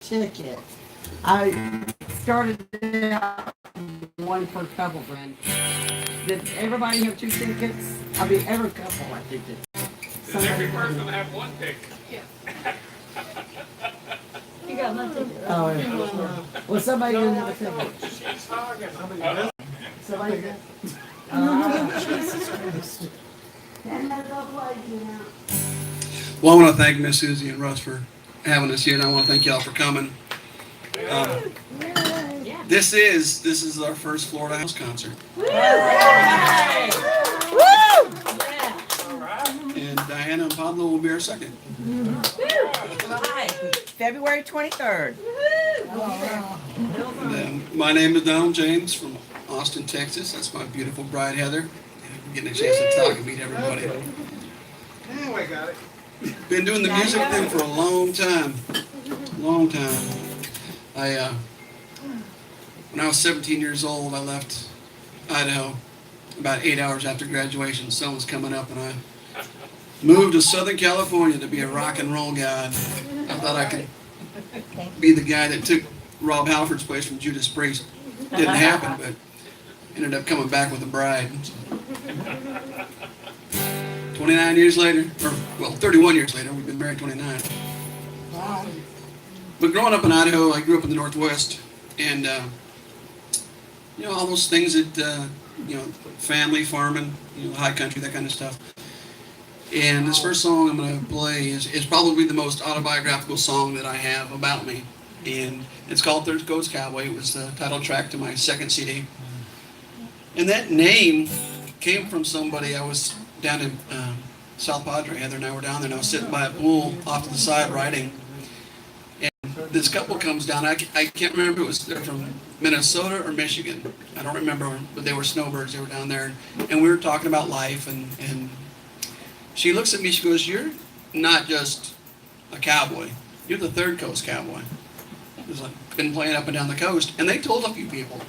ticket. I started out one for a couple friends. Did everybody have 2 tickets? I mean, every couple, I think it. Does every person have one ticket? You got my ticket. Oh, yeah. Well, somebody didn't have a ticket. Somebody did. Jesus Christ. Well, I want to thank Miss Susie and Russ for having us here, and I want to thank y'all for coming. This is our first Florida House concert, and Diana and Pablo will be our second. February 23rd. And, my name is Donald James from Austin, Texas. That's my beautiful bride, Heather. And I'm getting a chance to talk and meet everybody. Oh, I got it. Been doing the music thing for a long time. Long time. When I was 17 years old, I left Idaho about 8 hours after graduation. Sun was coming up, and I moved to Southern California to be a rock and roll guy. I thought I could be the guy that took Rob Halford's place from Judas Priest. Didn't happen, but ended up coming back with a bride. 29 years later, or well, 31 years later, we've been married 29. Wow. But growing up in Idaho, I grew up in the Northwest, and all those things that family, farming, high country, that kind of stuff. And this first song I'm going to play is probably the most autobiographical song that I have about me, and it's called Third Coast Cowboy. It was the title track to my second CD, and that name came from somebody. I was down in South Padre. Heather and I were down there, and I was sitting by a pool off to the side writing. And this couple comes down. I can't remember if they're from Minnesota or Michigan. I don't remember, but they were snowbirds. They were down there, and we were talking about life. And she looks at me. She goes, "You're not just a cowboy. You're the Third Coast Cowboy." It was like, been playing up and down the coast, and they told a few people.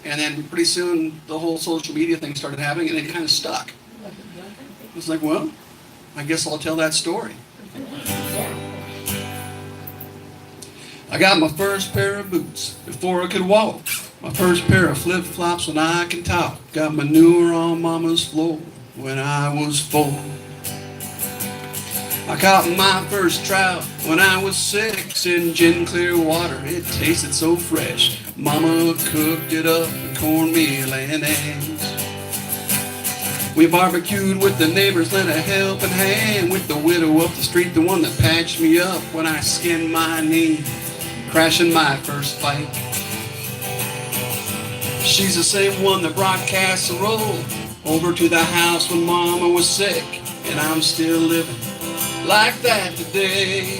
And then pretty soon the whole social media thing started happening, and it kind of stuck. I was like, well, I guess I'll tell that story. I got my first pair of boots before I could walk. My first pair of flip-flops when I can talk. Got manure on mama's floor when I was 4. I caught my first trout when I was 6 in gin clear water. It tasted so fresh. Mama cooked it up with cornmeal and eggs. We barbecued with the neighbors, lent a helping hand with the widow up the street, the one that patched me up when I skinned my knee, crashing my first fight. She's the same one that brought casserole over to the house when Mama was sick, and I'm still living like that today.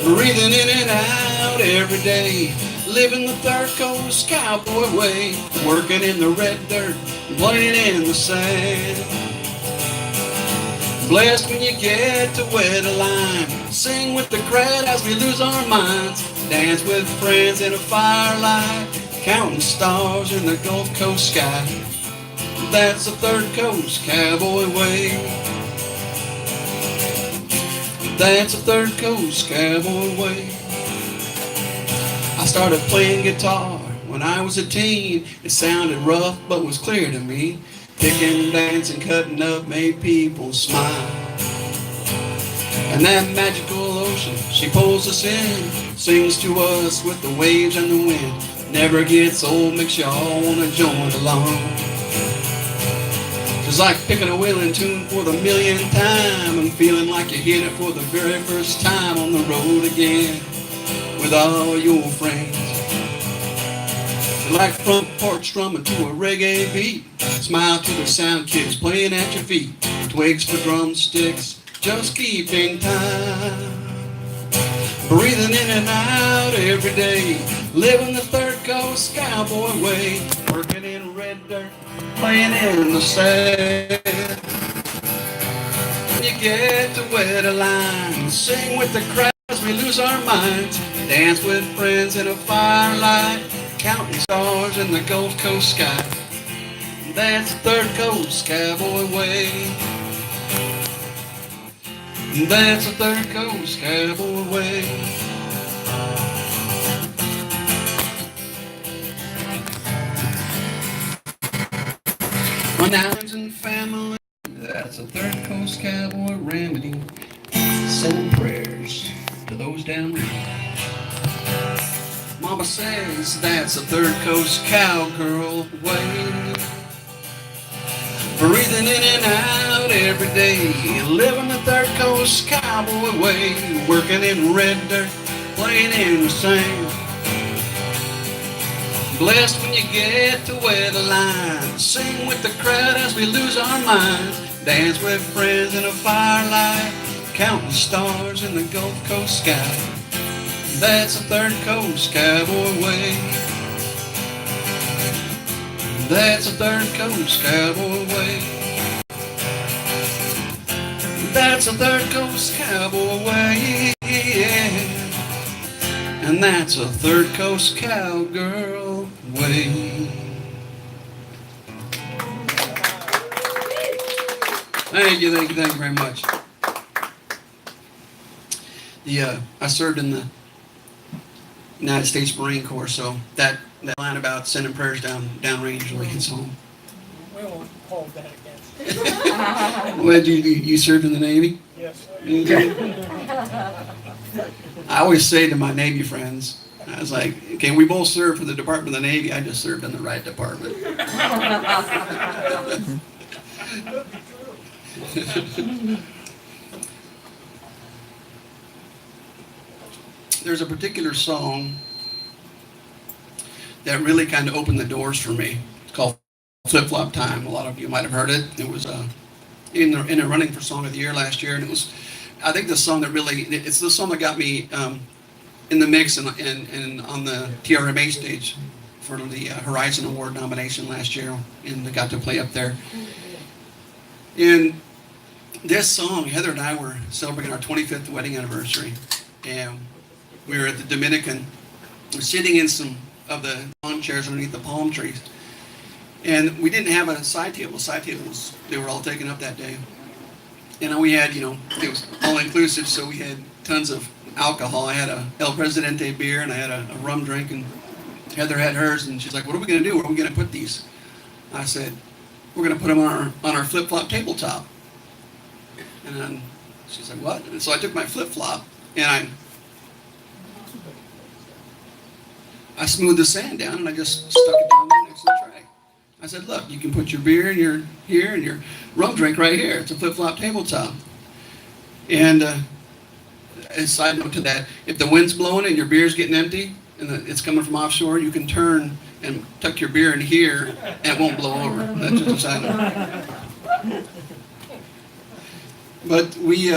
Breathing in and out every day, living the Third Coast Cowboy way, working in the red dirt, playing in the sand. Blessed when you get to wet a line, sing with the crowd as we lose our minds, dance with friends in a firelight, counting stars in the Gulf Coast sky. That's the Third Coast Cowboy way. That's the Third Coast Cowboy way. I started playing guitar when I was a teen. It sounded rough but was clear to me. Picking, dancing, cutting up made people smile. And that magical ocean, she pulls us in, sings to us with the waves and the wind. Never gets old, makes you all wanna join along. It's like picking a wailing tune for the millionth time and feeling like you hit it for the very first time on the road again with all your friends. It's like front porch drumming to a reggae beat. Smile to the sound kids playing at your feet. Twigs for drumsticks, just keeping time. Breathing in and out every day, living the Third Coast Cowboy way, working in red dirt, playing in the sand. When you get to wet a line, sing with the crowd as we lose our minds, dance with friends in a firelight, counting stars in the Gulf Coast sky. That's the Third Coast Cowboy way. That's the Third Coast Cowboy way. Well, now friends and family, that's a third coast cowboy remedy. Sending prayers to those down there. Mama says that's a third coast cowgirl way. Breathing in and out every day, living the third coast cowboy way, working in red dirt, playing in the sand. Blessed when you get to wear the line, sing with the crowd as we lose our minds, dance with friends in a firelight, counting stars in the Gulf Coast sky. That's a third coast cowboy way. That's a third coast cowboy way. That's a third coast cowboy way. And that's a third coast cowgirl way. Thank you very much. I served in the United States Marine Corps, so that line about sending prayers downrange really hits home. We won't hold that against you. Well, you served in the Navy? Yes. I always say to my Navy friends, I was like, okay, we both served for the Department of the Navy. I just served in the right department. There's a particular song that really kind of opened the doors for me. It's called Flip Flop Time. A lot of you might have heard it. It was in the running for Song of the Year last year, and it was, I think, the song that really, it's the song that got me in the mix and on the TRMA stage for the Horizon Award nomination last year, and I got to play up there. And this song, Heather and I were celebrating our 25th wedding anniversary, and we were at the Dominican. We're sitting in some of the lawn chairs underneath the palm trees, and we didn't have a side table. Side tables, they were all taken up that day. And we had, it was all inclusive, so we had tons of alcohol. I had a El Presidente beer, and I had a rum drink, and Heather had hers, and she's like, what are we going to do? Where are we going to put these? I said, we're going to put them on our flip-flop tabletop. And then she's like, what? And so I took my flip-flop, and I smoothed the sand down, and I just stuck it down there next to the tray. I said, look, you can put your beer and your rum drink right here. It's a flip-flop tabletop. And a side note to that, if the wind's blowing and your beer's getting empty and it's coming from offshore, you can turn and tuck your beer in here and it won't blow over. That's just a side note. But the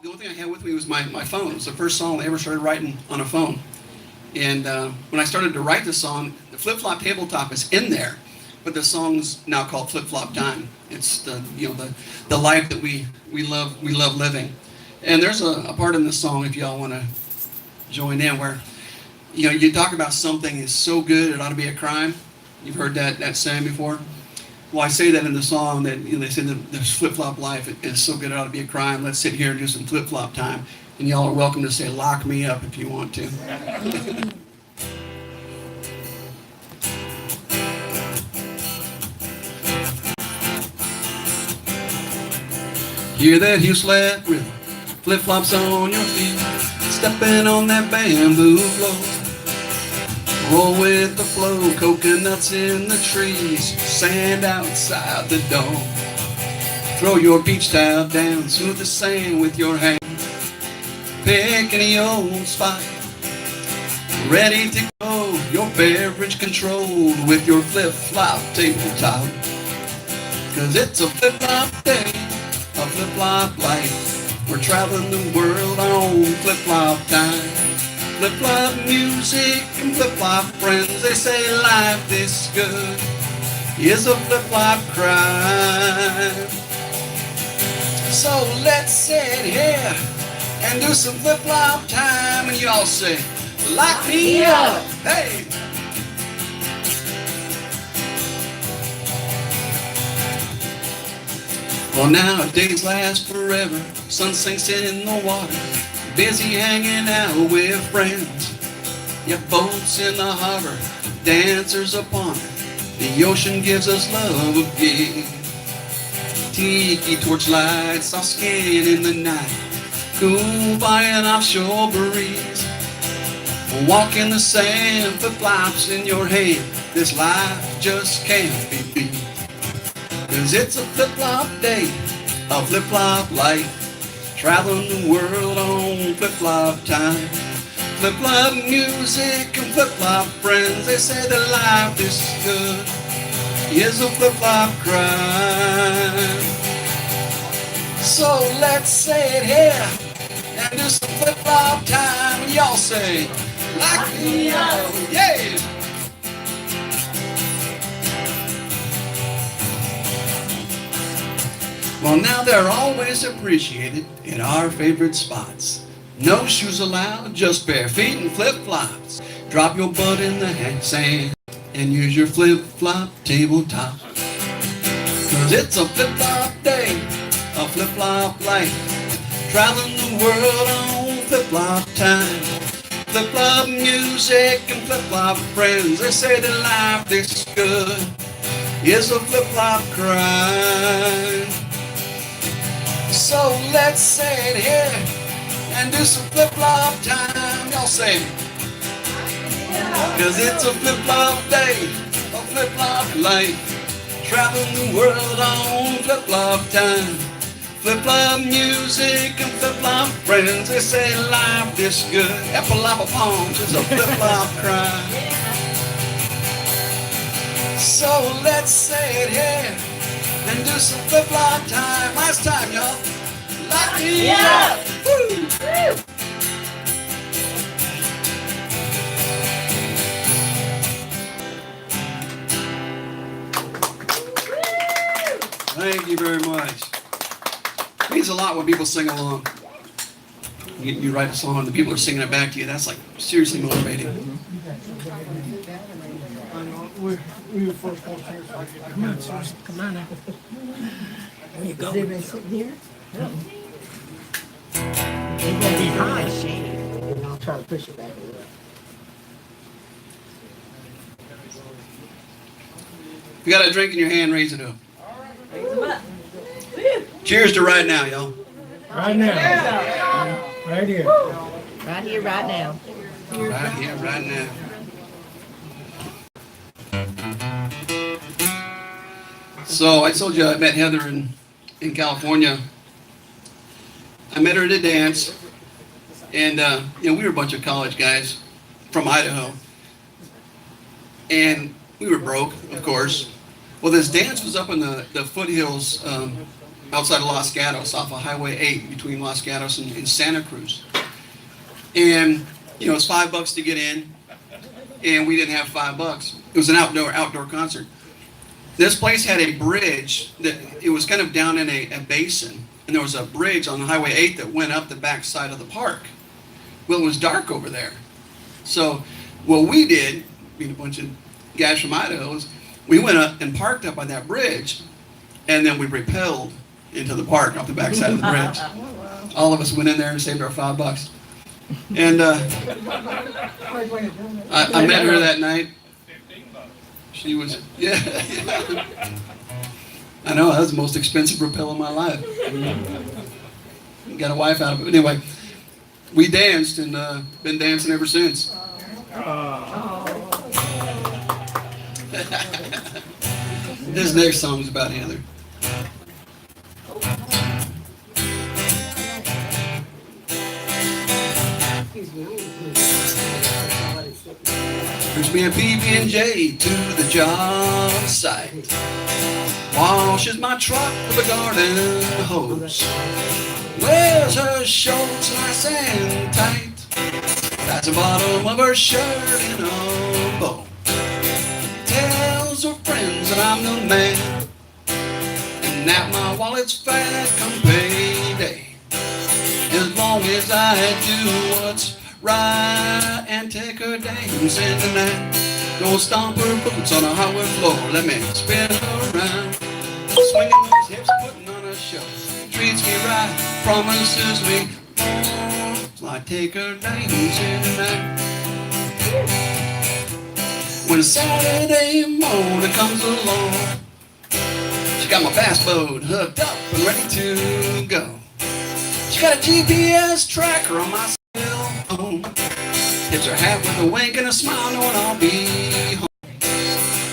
only thing I had with me was my phone. It was the first song I ever started writing on a phone. And when I started to write the song, the flip-flop tabletop is in there, but the song's now called Flip Flop Time. It's the life that we love living. And there's a part in the song, if y'all want to join in, where you talk about something is so good it ought to be a crime. You've heard that saying before. Well, I say that in the song that they say that this flip-flop life is so good it ought to be a crime. Let's sit here and do some flip-flop time. And y'all are welcome to say, lock me up if you want to. Hear that you slept with flip-flops on your feet, stepping on that bamboo floor. Roll with the flow, coconuts in the trees, sand outside the door. Throw your beach towel down, smooth the sand with your hand. Pick any old spot, ready to go, your beverage controlled with your flip-flop tabletop. Cause it's a flip-flop day, a flip-flop life. We're traveling the world on flip-flop time. Flip-flop music and flip-flop friends, they say life this good is a flip-flop crime. So let's sit here and do some flip-flop time, and y'all say, lock me up, hey! Well, nowadays last forever, sun sinks in the water, busy hanging out with friends. Yeah, boats in the harbor, dancers upon it, The ocean gives us love again. Tiki torch lights our skin in the night. Cool by an offshore breeze. Walk in the sand, flip-flops in your hand. This life just can't be beat. 'Cause it's a flip-flop day, a flip-flop life. Traveling the world on flip-flop time. Flip-flop music and flip-flop friends. They say that life is good is a flip-flop crime. So let's say it here and do some flip-flop time. And y'all say, lock me up, yeah. Well, now they're always appreciated in our favorite spots. No shoes allowed, just bare feet and flip-flops. Drop your butt in the sand and use your flip-flop tabletop. 'Cause it's a flip-flop day, a flip-flop life. Traveling the world on flip-flop time. Flip-flop music and flip-flop friends. They say that life this good is a flip-flop crime. So let's say it here and do some flip-flop time. Y'all say it. 'Cause it's a flip-flop day, a flip-flop life. Traveling the world on flip-flop time. Flip-flop music and flip-flop friends. They say life this good. Palapa palms is a flip-flop crime. So let's say it here and do some flip-flop time. Last time, y'all. Lock me up. Woo. Thank you very much. It means a lot when people sing along. You write a song and the people are singing it back to you. That's like seriously motivating. We were first on here. Come on, Susan. Come on now. Where you going? They've been sitting here, You're gonna be high. and I'll try to push it back a little. If you got a drink in your hand, raise it up. Cheers to right now, y'all. Right now. Right here. Right here, right now. Right here, right now. So I told you I met Heather in California. I met her at a dance, and we were a bunch of college guys from Idaho, and we were broke, of course. Well, this dance was up in the foothills outside of Los Gatos, off of Highway 8 between Los Gatos and Santa Cruz. And it's $5 to get in, and we didn't have $5. It was an outdoor concert. This place had a bridge that it was kind of down in a basin, and there was a bridge on Highway 8 that went up the back side of the park. Well, it was dark over there. So what we did, being a bunch of guys from Idaho, is we went up and parked up on that bridge, and then we rappelled into the park off the back side of the bridge. All of us went in there and saved our $5. And I met her that night. She was, yeah. I know, that was the most expensive rappel in my life. Got a wife out of it. Anyway, we danced and been dancing ever since. This next song is about Heather. Brings me a PB&J to the job site. Washes my truck with a garden hose. Wears her shorts nice and tight. That's the bottom of her shirt in a bow. Tells her friends that I'm the man, and that my wallet's fat come payday. As long as I do what's right and take her dancing tonight. Go stomp her boots on a hardwood floor. Let me spin her around. Swinging those hips, putting on a show. Treats me right, promises me more. So I take her dancing tonight. When Saturday morning comes along, she got my fastboat hooked up and ready to go. She got a GPS tracker on my cell phone. Tips her hat with a wink and a smile, knowing I'll be home.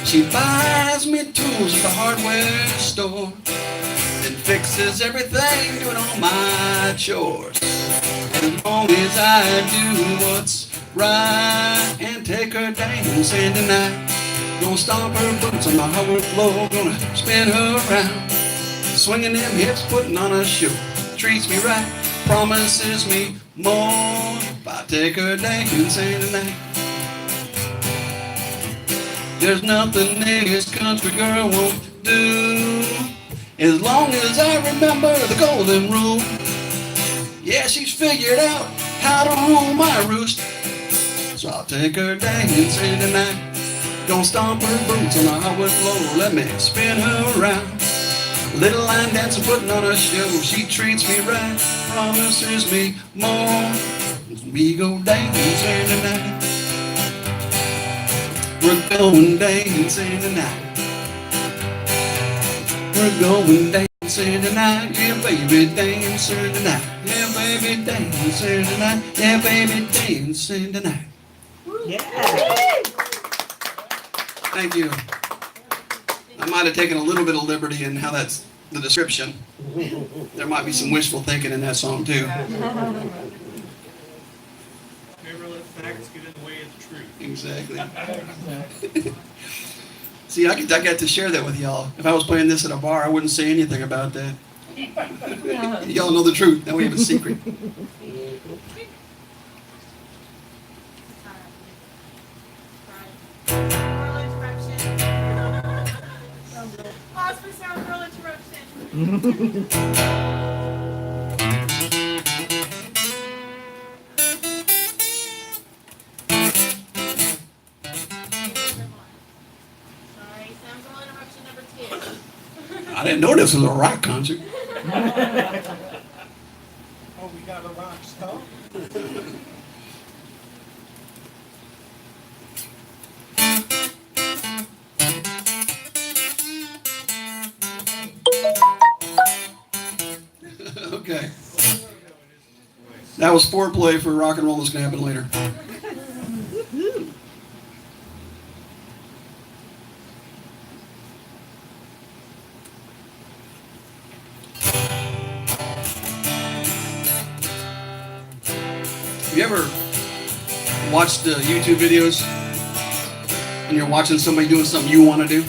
She buys me tools at the hardware store, then fixes everything, doing all my chores. And as long as I do what's right and take her dancing tonight, gonna stomp her boots on the hardwood floor, gonna spin her around, swinging them hips, putting on a show. Treats me right, promises me more if I take her dancing tonight. There's nothing this country girl won't do, as long as I remember the golden rule. Yeah, she's figured out how to rule my roost, so I'll take her dancing tonight. Gonna stomp her boots on the hardwood floor, let me spin her around. Little line dancer putting on a show, she treats me right, promises me more as we go dancing tonight. We're going dancing tonight. We're going dancing tonight. Yeah, baby, dancing tonight. Yeah, baby, dancing tonight. Yeah, baby, dancing tonight. Yeah. Thank you. I might have taken a little bit of liberty in how that's the description. There might be some wishful thinking in that song too. Never let facts get in the way of the truth. Exactly. See, I got to share that with y'all. If I was playing this at a bar, I wouldn't say anything about that. Y'all know the truth. Now we have a secret. Pause for sound girl interruption. Sorry, sound girl interruption number 2. I didn't know this was a rock concert. Oh, we got a rock star? Okay. That was foreplay for rock and roll that's going to happen later. You ever watched the YouTube videos and you're watching somebody doing something you want to do?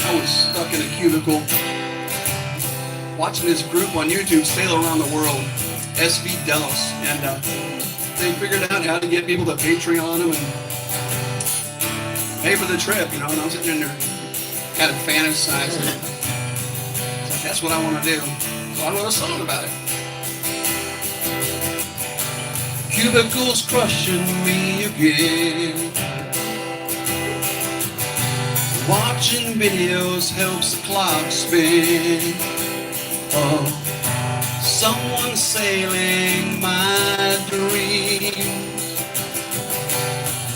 I was stuck in a cubicle watching this group on YouTube sail around the world, SV Dallas, and they figured out how to get people to Patreon them and pay for the trip, you know, and I was sitting in there kind of fantasizing. So that's what I want to do. So I wrote a song about it. Cubicles crushing me again. Watching videos helps the clock spin. Oh, someone sailing my dreams.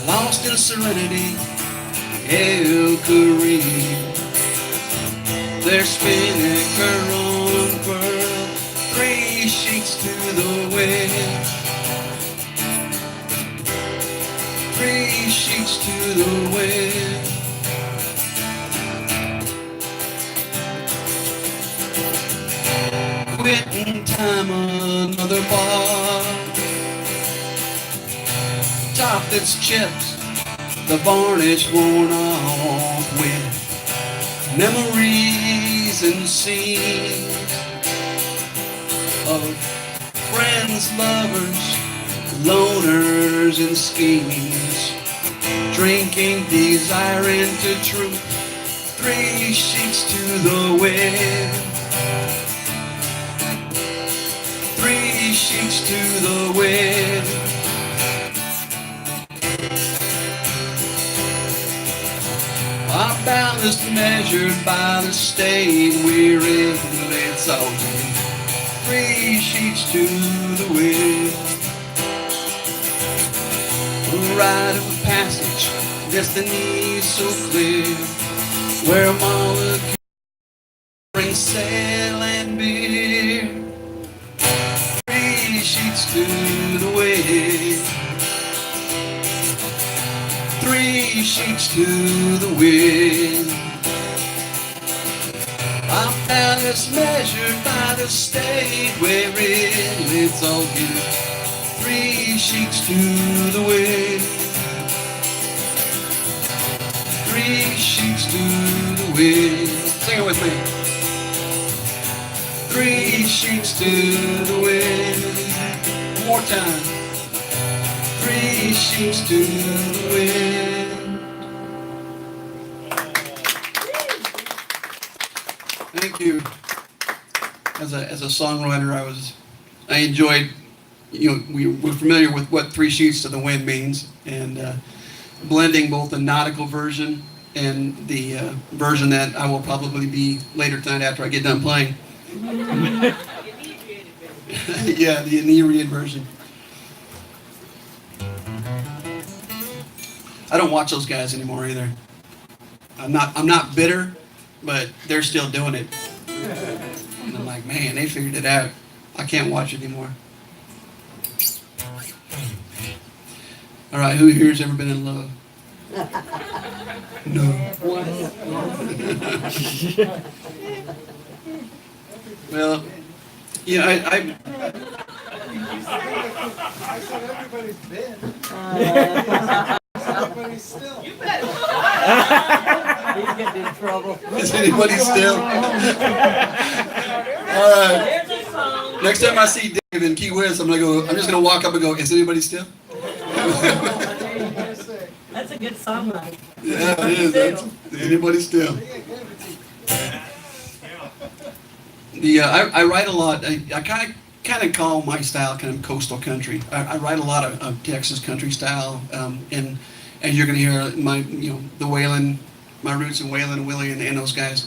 Lost in serenity, El Kareem. They're spinning curl and pearl, 3 sheets to the wind. 3 sheets to the wind. Quitting time, another bar. Top that's chipped, the varnish worn off with memories and scenes of friends, lovers, loners and schemes. Drinking desire into truth, 3 sheets to the wind. 3 sheets to the wind. Our ballast measured by the state we're in. It's all good. 3 sheets to the wind. a rite of passage, destiny so clear, where molecules bring sail and beer. 3 sheets to the wind, 3 sheets to the wind. Our palace measured by the state wherein it's all good. 3 sheets to the wind, 3 sheets to the wind. Sing it with me. 3 sheets to the wind. One more time. 3 sheets to the wind. Thank you. As a songwriter, I enjoyed, we were familiar with what 3 sheets to the wind means, and blending both the nautical version and the version that I will probably be later tonight after I get done playing. Yeah, the inebriated version. I don't watch those guys anymore either. I'm not bitter, but they're still doing it. And I'm like, man, they figured it out. I can't watch it anymore. All right, who here's ever been in love? No. Well, yeah, I said everybody's been. Everybody's still. He's getting in trouble. is anybody still? All right. There's a song. Next time I see Dave in Key West, I'm just gonna walk up and go, is anybody still? That's a good song, Mike. Yeah, it is. Is anybody still? I write a lot. I kind of call my style kind of coastal country. I write a lot of Texas country style, and you're going to hear my the Waylon, my roots in Waylon and Willie and those guys.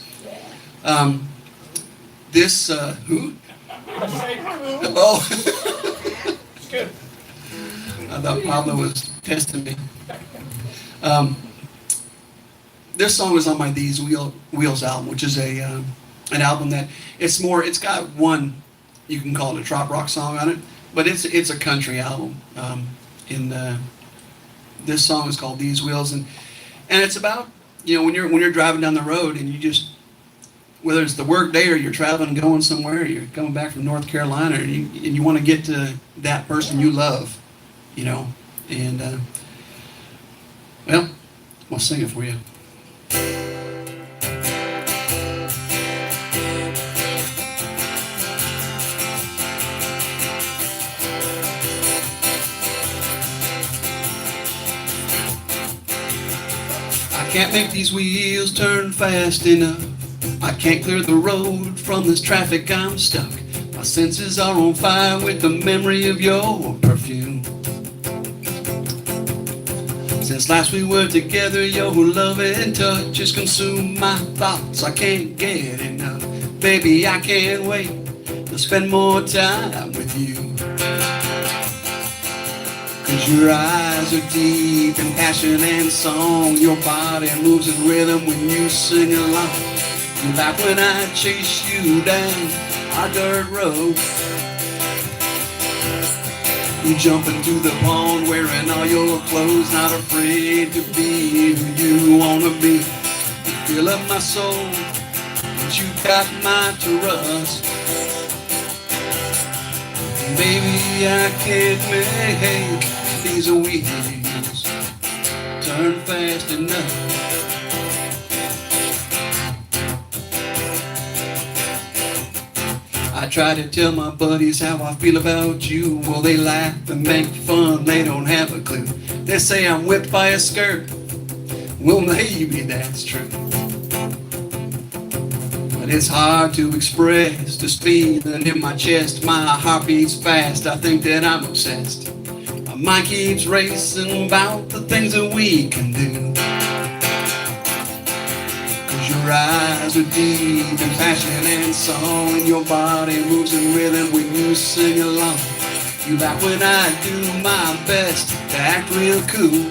This who? Oh, It's good. I thought Pablo was testing me. This song is on my These Wheels album, which is an album that it's got one, you can call it a trop rock song on it, but it's a country album. This song is called These Wheels, and it's about when you're driving down the road and you just, whether it's the work day or you're traveling going somewhere, you're coming back from North Carolina and you want to get to that person you love, and well, I'll sing it for you. I can't make these wheels turn fast enough. I can't clear the road from this traffic, I'm stuck. My senses are on fire with the memory of your perfume. Since last we were together, your love and touch has consumed my thoughts. I can't get enough. Baby, I can't wait to spend more time with you. 'Cause your eyes are deep in passion and song. Your body moves in rhythm when you sing along. You laugh when I chase you down our dirt road. You jump into the pond wearing all your clothes, not afraid to be who you wanna be. You fill up my soul, but you got my trust. Baby, I can't make these wheels turn fast enough. I try to tell my buddies how I feel about you. Well, they laugh and make fun, they don't have a clue. They say I'm whipped by a skirt. Well, maybe that's true. But it's hard to express the speed that in my chest. My heart beats fast, I think that I'm obsessed. My mind keeps racing about the things that we can do. Your eyes are deep in passion and song, and your body moves in rhythm when you sing along. You like when I do my best to act real cool.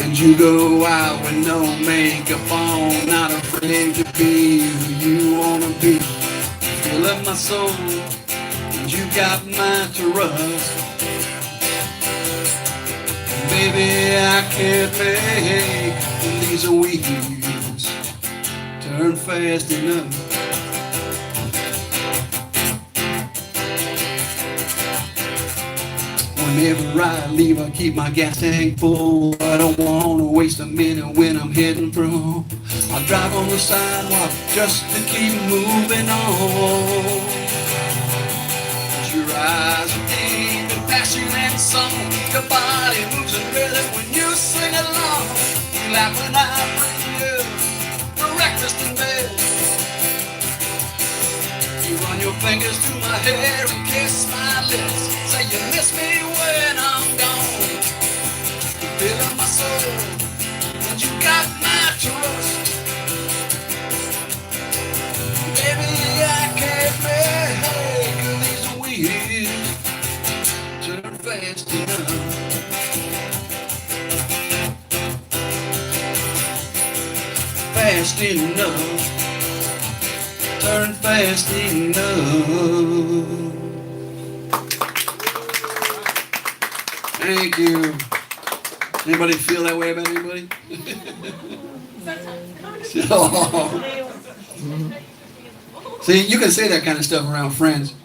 And you go out with no makeup on, not afraid to be who you wanna be. You love my soul, and you got my trust. Baby, I can't make these wheels turn fast enough. Whenever I leave, I keep my gas tank full. I don't want to waste a minute when I'm heading for home. I drive on the sidewalk just to keep moving on. Your eyes are deep in passion and song. Your body moves in rhythm when you sing along. You laugh when I bring you for breakfast in bed. You run your fingers through my hair and kiss my lips. Say you miss me when I'm gone. You feel in my soul, and you got my trust. Baby, I can't make these wheels turn fast enough. Fast enough. Turn fast enough. Thank you. Anybody feel that way about anybody? See, you can say that kind of stuff around friends.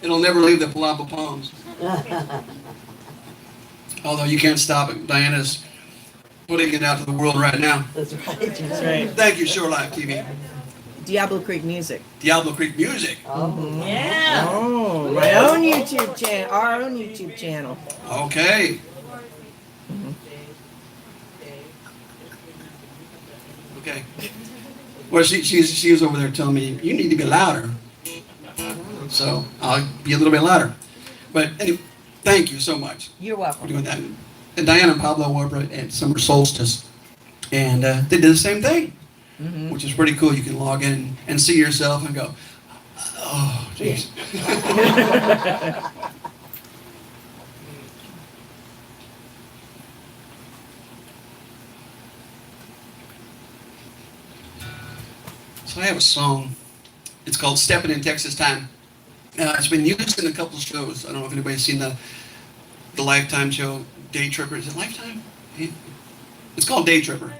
It'll never leave the Palapa Palms. Although you can't stop it. Diana's putting it out to the world right now. That's right. That's right. Thank you, Shore Life TV. Diablo Creek Music. Diablo Creek Music. Yeah. Oh, my own YouTube channel, our own YouTube channel. Okay. Okay. Well, she was over there telling me, you need to be louder. So I'll be a little bit louder. But anyway, thank you so much You're for welcome. doing that. And Diana and Pablo were over at Summer Solstice. And they did the same thing, which is pretty cool. You can log in and see yourself and go, oh, jeez. So I have a song. It's called Steppin' in Texas Time. It's been used in a couple of shows. I don't know if anybody's seen the Lifetime show, Day Tripper. Is it Lifetime? It's called Day Tripper.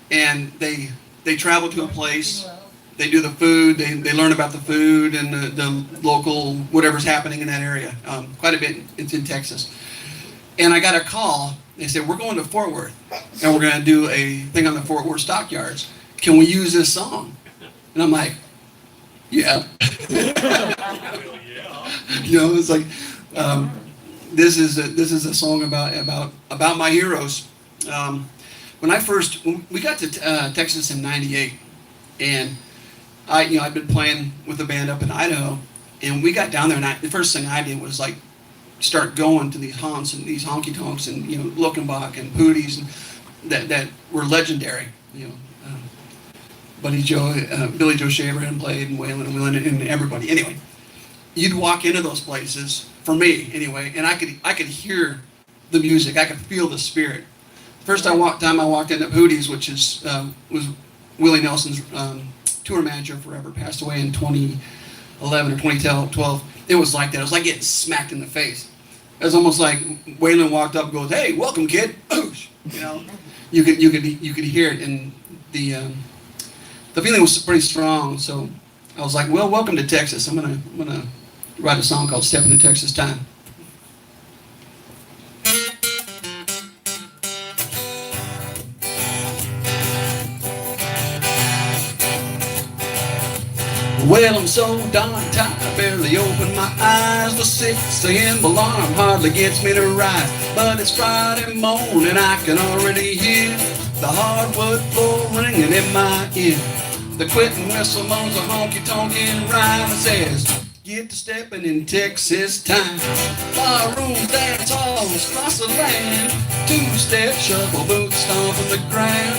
And they travel to a place. They do the food. They learn about the food and the local, whatever's happening in that area. Quite a bit. It's in Texas. And I got a call. They said, we're going to Fort Worth. And we're going to do a thing on the Fort Worth stockyards. Can we use this song? And I'm like, yeah. You know, it's like, this is a song about my heroes. When we got to Texas in '98, and I'd been playing with a band up in Idaho, and we got down there, and the first thing I did was like start going to these haunts and these honky tonks and Luckenbach and Pooties and that were legendary. Billy Joe Shaver had played, and Waylon and Willen and everybody. Anyway, you'd walk into those places, for me anyway, and I could hear the music. I could feel the spirit. First time I walked into Pooties, which was Willie Nelson's tour manager forever, passed away in 2011 or 2012. It was like that. It was like getting smacked in the face. It was almost like Waylon walked up and goes, "Hey, welcome, kid." Oosh. You could hear it, and the feeling was pretty strong. So I was like, "Well, welcome to Texas." I'm gonna write a song called "Steppin' in Texas Time." Well, I'm so darn tired, I barely open my eyes. The 6 a.m. alarm hardly gets me to rise. But it's Friday morning, I can already hear the hardwood floor ringing in my ear. The quitting whistle moans a honky-tonkin' rhyme. It says, get to stepping in Texas time. Bar rooms, dance halls across the land. Two-step shuffle boots stomping the ground.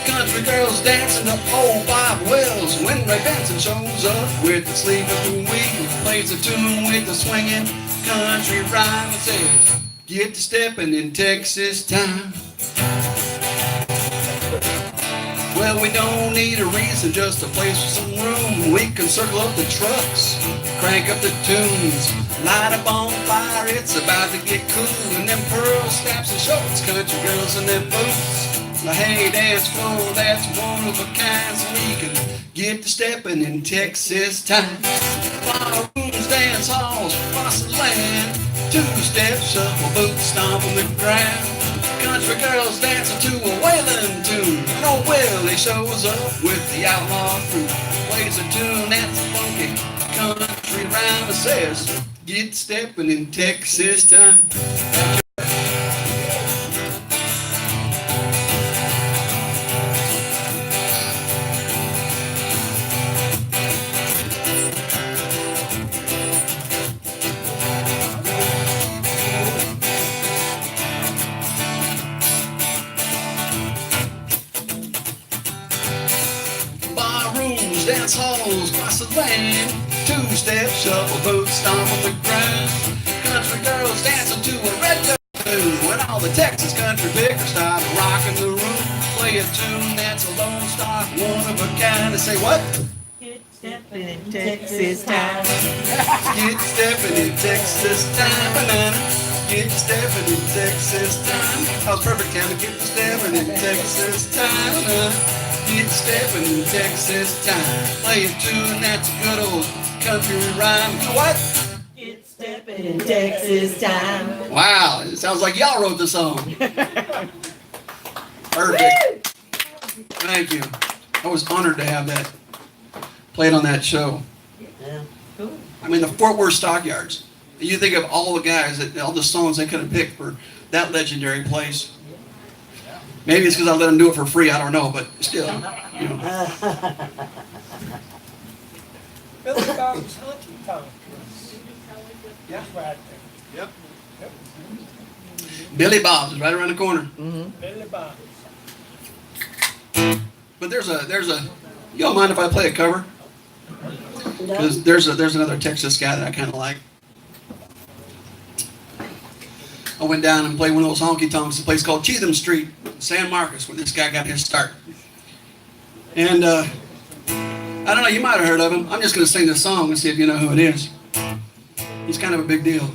Country girls dancing to old Bob Wells. When Ray Benson shows up with the sleeping wheel, plays a tune with the swinging country rhyme and says, get to stepping in Texas time. Well, we don't need a reason, just a place with some room. We can circle up the trucks, crank up the tunes, light a bonfire, it's about to get cool. And them pearl snaps and shorts, country girls in their boots. The hay dance floor, that's one of a kind, so we can get to stepping in Texas time. Ballrooms, dance halls, across the land, two-step shuffle, boots stomp on the ground. Country girls dancing to a wailing tune. And old Willie shows up with the outlaw crew. Plays a tune that's funky country rhyme and says, get stepping in Texas time. Dance halls across the land, two-step shuffle, boots stomp on the ground. Country girls dancing to a red tune. When all the Texas country pickers start rocking the room, play a tune that's a lone star, one of a kind. And say what? Get stepping in Texas time. Get stepping in Texas time, banana. Get stepping in Texas time. That was perfect time to get stepping in Texas time, banana. Get stepping in Texas time. Play a tune that's a good old country rhyme. What? Get stepping in Texas time. Wow, it sounds like y'all wrote the song. Perfect. Thank you. I was honored to have that played on that show. Yeah, cool. I mean, the Fort Worth Stockyards. You think of all the guys, all the songs they could have picked for that legendary place. Maybe it's because I let them do it for free. I don't know, but still, you know. Billy Bob's Honky Tonk. That's right there. Yep. Billy Bob's is right around the corner. Billy Bob's. But there's a. You don't mind if I play a cover? Because there's another Texas guy that I kind of like. I went down and played one of those honky tonks, a place called Cheatham Street, San Marcos, where this guy got his start. And I don't know, you might have heard of him. I'm just going to sing this song and see if you know who it is. He's kind of a big deal.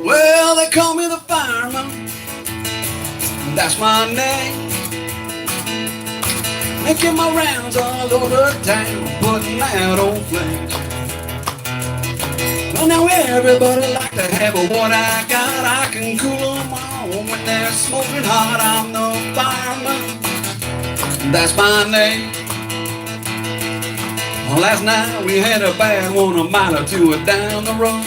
Well, they call me the fireman. That's my name. Making my rounds all over town, putting out old flames. Well, now everybody like to have what I got. I can cool them all when they're smoking hot. I'm the fireman. That's my name. Well, last night we had a bad one, a mile or two down the road.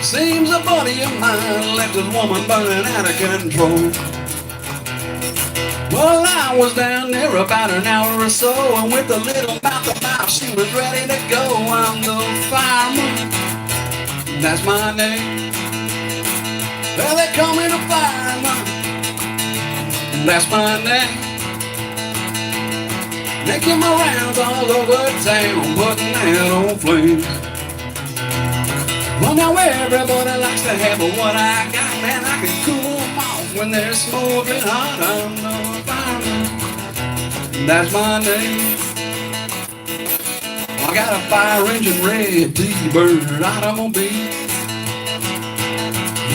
Seems a buddy of mine left his woman burning out of control. Well, I was down there about an hour or so, and with a little mouth of mouth, she was ready to go. I'm the fireman. That's my name. Well, they call me the fireman. That's my name. Making my rounds all over town, putting out on flames. Well, now everybody likes to have what I got, man. I can cool them off when they're smoking hot. I'm the fireman. That's my name. I got a fire engine red T-bird automobile.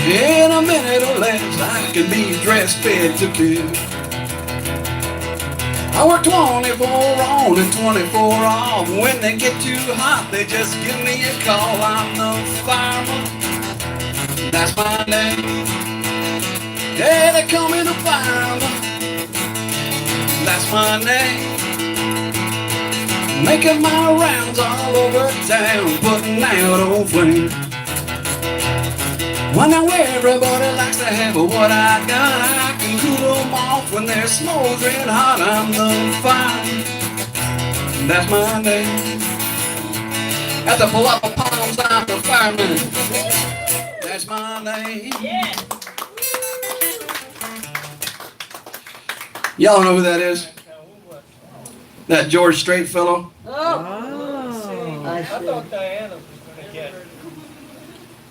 In a minute or less, I can be dressed fit to kill. I work 24 on and 24 off. When they get too hot, they just give me a call. I'm the fireman. That's my name. Yeah, they call me the fireman. That's my name. Making my rounds all over town, putting out on flames. Well, now everybody likes to have what I got. I can cool them off when they're smoldering hot. I'm the fireman. That's my name. At the Palapa Palms, I'm the fireman. That's my name. Yeah. Y'all know who that is? That George Strait fellow? Oh, Oh. I I see. thought Diana was gonna get it.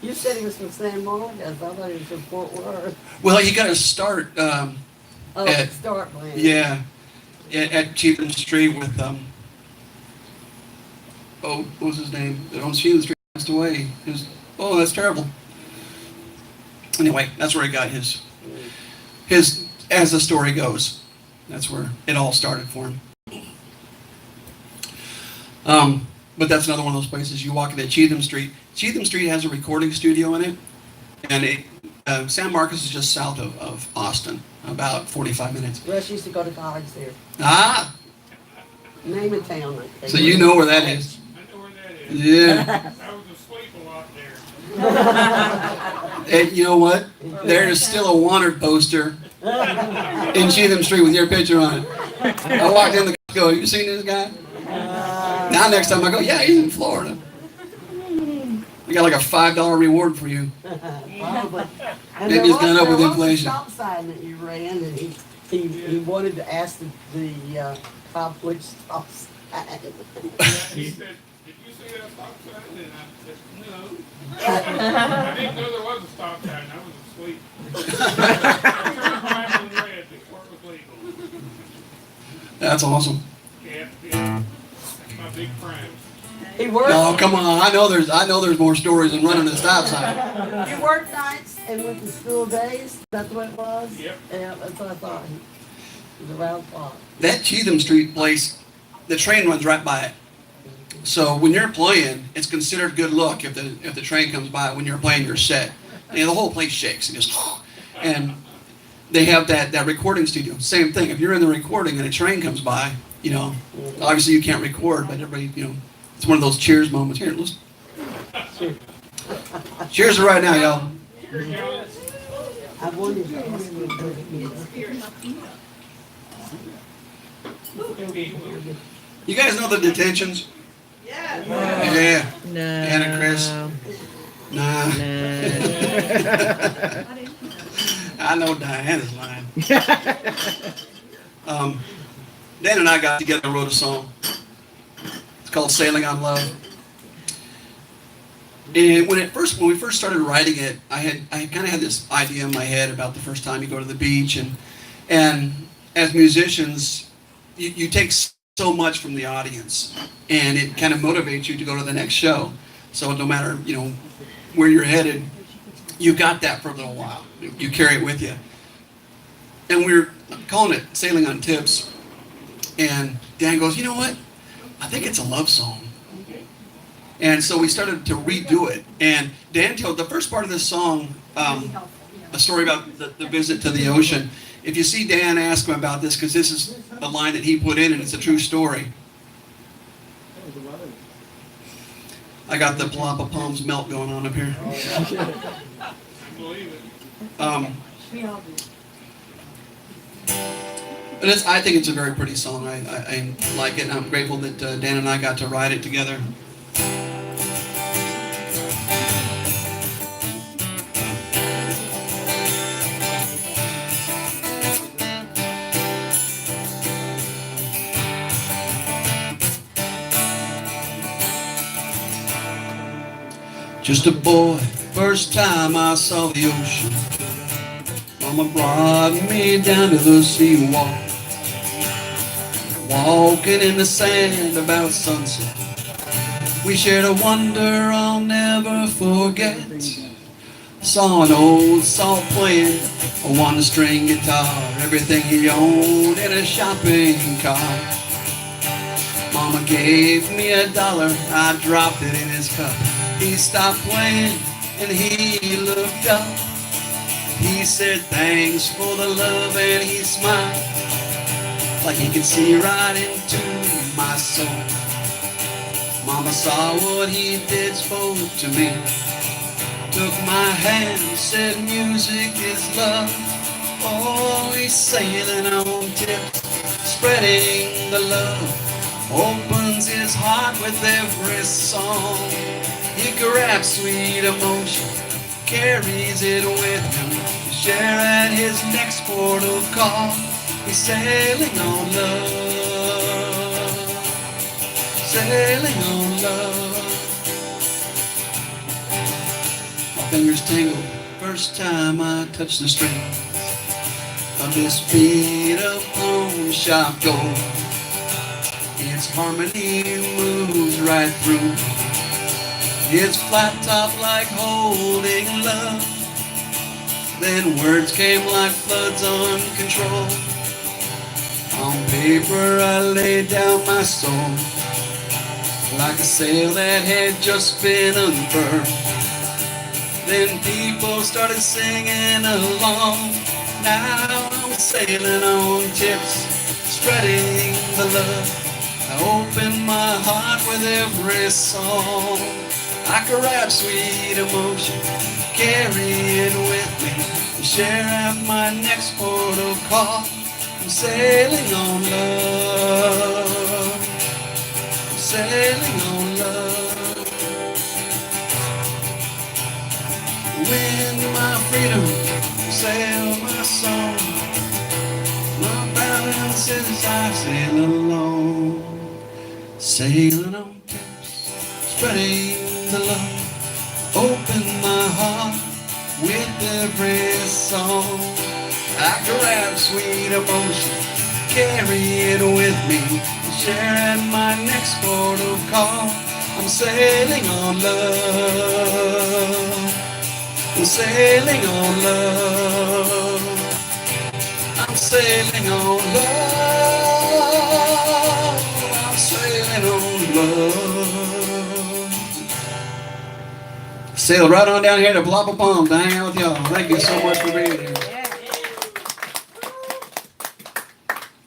You said he was from San Monica. I thought he was from Fort Worth. Well, you got to start, Oh, Ed. start playing. yeah, at Cheatham Street with, oh, what was his name? On Cheatham Street passed away. Oh, that's terrible. Anyway, that's where he got his, as the story goes, that's where it all started for him. But that's another one of those places you walk into Cheatham Street. Cheatham Street has a recording studio in it, and San Marcos is just south of Austin, about 45 minutes. Russ used to go to college there. Ah, Name of town. I think. so you know where that is. I know where that is. Yeah. I was asleep a lot there. And you know what? There is still a wanted poster in Cheatham Street with your picture on it. I walked in the go, you seen this guy? Now next time I go, yeah, he's in Florida. We got like a $5 reward for you. Probably. And Maybe it's gone up with there inflation. was a stop sign that you ran, and he wanted to ask the cop which stop sign. He said, "Did you see that stop sign?" And I said, "No." I didn't know there was a stop sign. I was asleep. I turned black and red before it was legal. That's awesome. Yeah, yeah. That's my big crime. He worked. No, come on. I know there's more stories than running a stop sign. You worked nights and went to school days. That's what it was. Yep. Yeah, that's what I thought. It was around the clock. That Cheatham Street place, the train runs right by it. So when you're playing, it's considered good luck if the train comes by when you're playing your set. And the whole place shakes and just, and they have that recording studio. Same thing. If you're in the recording and a train comes by, you know, obviously you can't record, but everybody, you know, it's one of those cheers moments. Here, listen. Cheers to right now, y'all. I wanted to ask you about You guys know the Detentions? Yeah. No. Anna, Chris. Nah. No. I know Diana's lying. Dan and I got together and wrote a song. It's called Sailing on Love. And when we first started writing it, I kind of had this idea in my head about the first time you go to the beach, and as musicians, you take so much from the audience, and it kind of motivates you to go to the next show. So no matter, you know, where you're headed, you got that for a little while. You carry it with you. And we were calling it Sailing on Tips, and Dan goes, you know what? I think it's a love song. And so we started to redo it. And Dan told the first part of this song, a story about the visit to the ocean. If you see Dan, ask him about this, because this is a line that he put in, and it's a true story. I got the Palapa Palms melt going on up here. But I think it's a very pretty song. I like it, and I'm grateful that Dan and I got to write it together. Just a boy, first time I saw the ocean. Mama brought me down to the seawall. Walking in the sand about sunset, we shared a wonder I'll never forget. Saw an old salt playing a one-string guitar, everything he owned in a shopping cart. Mama gave me $1, I dropped it in his cup. He stopped playing and he looked up. He said thanks for the love and he smiled like he could see right into my soul. Mama saw what he did, spoke to me, took my hand, said music is love. Always sailing on tips, spreading the love, opens his heart with every song. He grabs sweet emotion, carries it with him, share at his next port of call. He's sailing on love, sailing on love. My fingers tingled first time I touched the strings of this beat of home shop gold. Its harmony moves right through. It's flat top like holding love. Then words came like floods on control. On paper I laid down my soul, like a sail that had just been unfurled. Then people started singing along. Now I'm sailing on tips, spreading the love. I open my heart with every song. I could rap sweet emotion, carry it with me, and share out my next port of call. I'm sailing on love, I'm sailing on love. Wind my freedom, sail my song. My balance is I sail alone, sailing on tips, spreading the love. Open my heart with every song. I grab sweet emotion, carry it with me, share at my next port of call. I'm sailing on love, I'm sailing on love, I'm sailing on love, I'm sailing on love. Sail right on down here to Palapa Palm to hang out with y'all. Thank you so much for being here.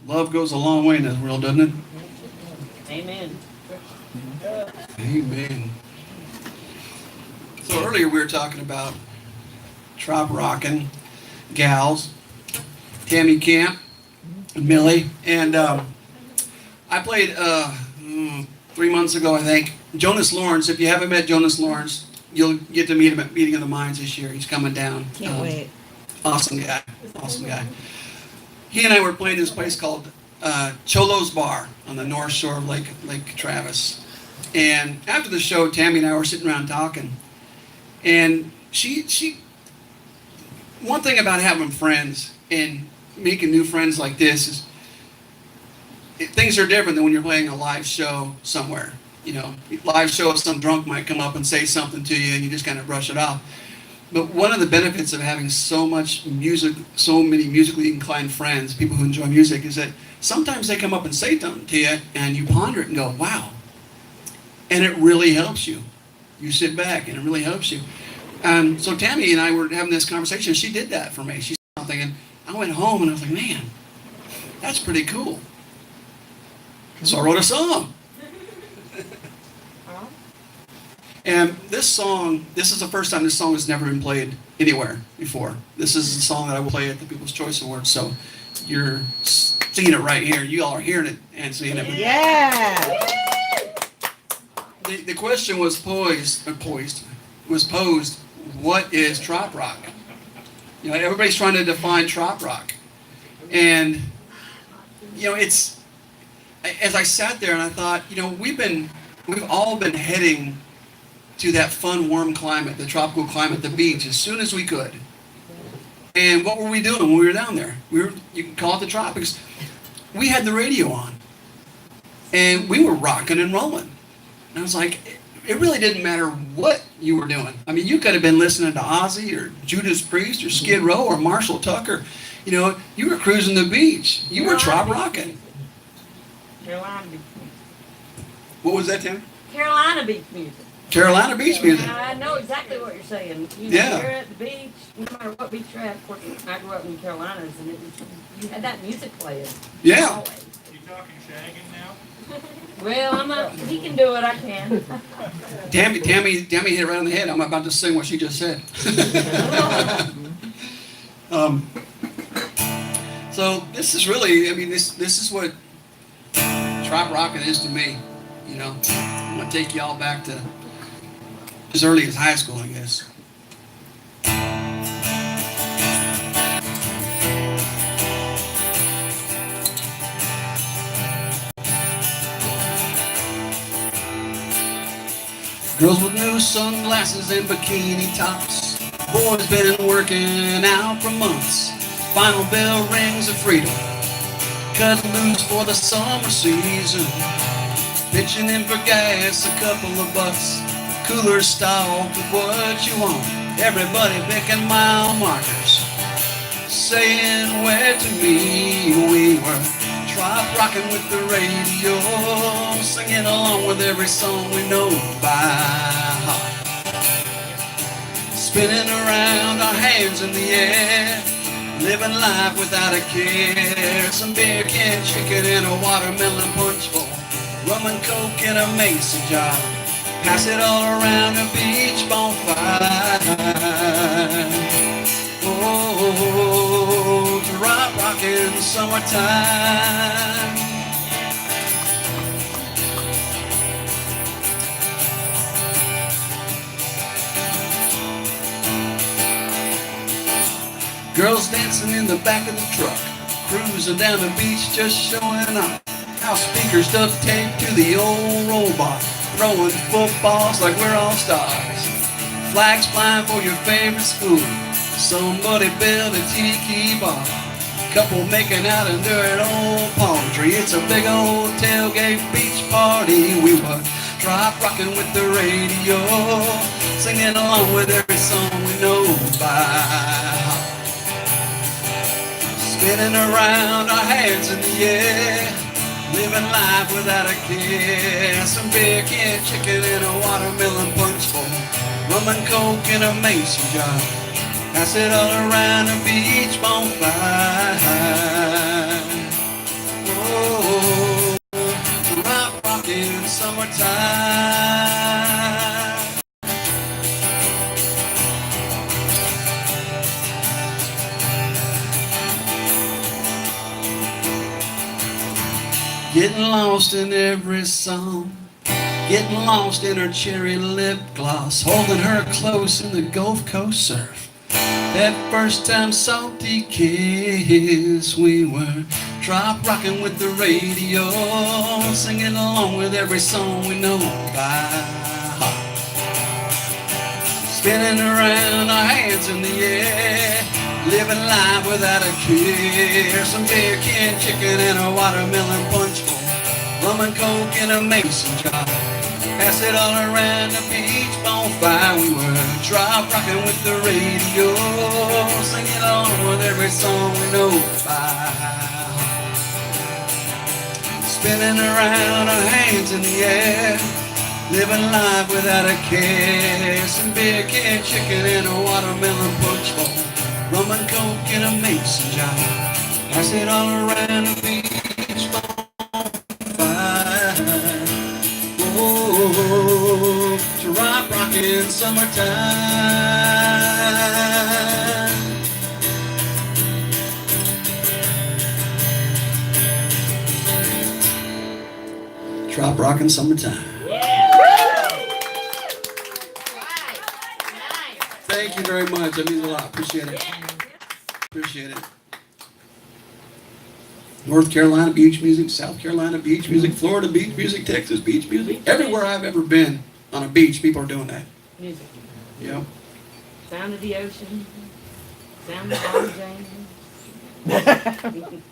Love goes a long way in this world, doesn't it? Amen. Amen. So earlier we were talking about trop rockin' gals, Tammy Camp, Millie, and I played 3 months ago, I think, Jonas Lawrence. If you haven't met Jonas Lawrence, you'll get to meet him at Meeting of the Minds this year. He's coming down. Can't wait. Awesome guy. Awesome guy. He and I were playing this place called Cholo's Bar on the north shore of Lake Travis. And after the show, Tammy and I were sitting around talking. And she one thing about having friends and making new friends like this is things are different than when you're playing a live show somewhere. You know, live show, some drunk might come up and say something to you and you just kind of brush it off. But one of the benefits of having so much music, so many musically inclined friends, people who enjoy music, is that sometimes they come up and say something to you and you ponder it and go, wow. And it really helps you. You sit back and it really helps you. So Tammy and I were having this conversation. She did that for me. She said something and I went home and I was like, man, that's pretty cool. So I wrote a song. And this song, this is the first time this song has never been played anywhere before. This is the song that I will play at the People's Choice Awards. So you're seeing it right here. You all are hearing it and seeing it. Yeah. The question was posed, what is trop rock? You know, everybody's trying to define trop rock. And, you know, it's, as I sat there and I thought, you know, we've all been heading to that fun, warm climate, the tropical climate, the beach, as soon as we could. And what were we doing when we were down there? You can call it the tropics. We had the radio on. And we were rocking and rolling. And I was like, it really didn't matter what you were doing. I mean, you could have been listening to Ozzy or Judas Priest or Skid Row or Marshall Tucker. You know, you were cruising the beach. You were trop rocking. Carolina Beach music. What was that, Tim? Carolina Beach music. Carolina Beach music. I know exactly what you're saying. You Yeah. hear it at the beach, no matter what beach you're at. Of course, I grew up in the Carolinas, and you had that music playing. Yeah. Always. You talking shagging now? Well, he can do it, I can. Tammy hit it right on the head. I'm about to sing what she just said. So this is really, I mean, this is what trop rocking is to me. You know, I'm gonna take y'all back to as early as high school, I guess. Girls with new sunglasses and bikini tops. Boys been working out for months. Final bell rings of freedom. Cut loose for the summer season. Pitching in for gas, a couple of bucks. Cooler stock with what you want. Everybody picking mile markers. Saying where to me we were. Trop rocking with the radio. Singing along with every song we know by heart. Spinning around, our hands in the air. Living life without a care. Some beer can chicken and a watermelon punch bowl. Rum and coke in a mason jar. Pass it all around a beach bonfire. Oh, to rock in the summertime. Girls dancing in the back of the truck. Cruising down the beach just showing up. House speakers duct taped to the old robot. Throwing footballs like we're all stars. Flags flying for your favorite school. Somebody built a tiki bar. Couple making out under an old palm tree. It's a big old tailgate beach party. We were trop rocking with the radio. Singing along with every song we know by heart. Spinning around, our hands in the air. Living life without a care. Some beer can chicken and a watermelon punch bowl. Rum and coke in a mason jar. Pass it all around a beach bonfire. Oh, rock rockin' summertime. Getting lost in every song. Getting lost in her cherry lip gloss. Holding her close in the Gulf Coast surf. That first time salty kiss. We were trop rocking with the radio. Singing along with every song we know by heart. Spinning around, our hands in the air. Living life without a care. Some beer can chicken and a watermelon punch bowl. Rum and coke in a mason jar. Pass it all around the beach bonfire. We were trop rocking with the radio. Singing along with every song we know by heart. Spinning around, our hands in the air. Living life without a care. Some beer can chicken and a watermelon punch bowl. Rum and coke in a mason jar. Pass it all around the beach bonfire. Oh, to rock rockin' summertime. Trop rockin' summertime. Thank you very much. That means a lot. Appreciate it. Appreciate it. North Carolina beach music, South Carolina beach music, Florida beach music, Texas beach music. Everywhere I've ever been on a beach, people are doing that. Music. Yep. Sound of the ocean. Sound of Bonnie James.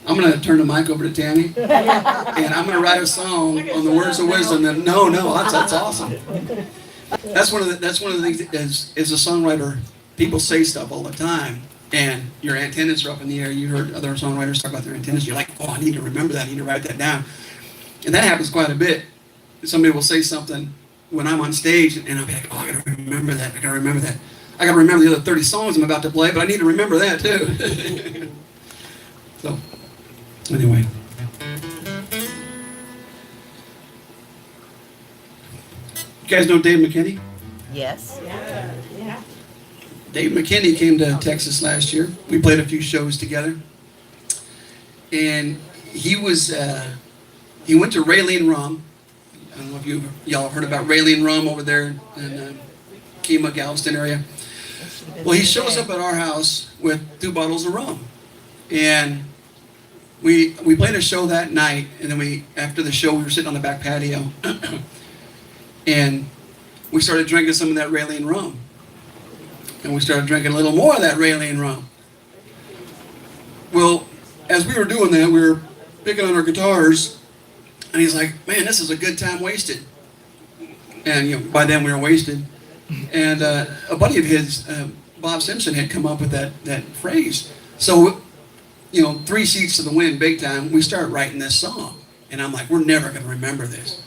I'm going to turn the mic over to Tammy, and I'm going to write a song on the words of wisdom. That that's awesome. That's one of the things that as a songwriter, people say stuff all the time, and your antennas are up in the air. You heard other songwriters talk about their antennas. You're like, oh, I need to remember that. I need to write that down. And that happens quite a bit. Somebody will say something when I'm on stage, and I'll be like, oh, I got to remember that. I got to remember that. I got to remember the other 30 songs I'm about to play, but I need to remember that too. So, anyway. You guys know Dave McKinney? Yes. Yeah. Dave McKinney came to Texas last year. We played a few shows together. And he went to Raylene Rum. I don't know if y'all have heard about Raylene Rum over there in Kemah, Galveston area. Well, he shows up at our house with 2 bottles of rum. And we played a show that night, and then after the show, we were sitting on the back patio. And we started drinking some of that Raylene rum. And we started drinking a little more of that Raylene rum. Well, as we were doing that, we were picking on our guitars, and he's like, man, this is a good time wasted. And by then we were wasted. And a buddy of his, Bob Simpson, had come up with that phrase. So, 3 Seats to the Wind, big time, we start writing this song. And I'm like, we're never going to remember this.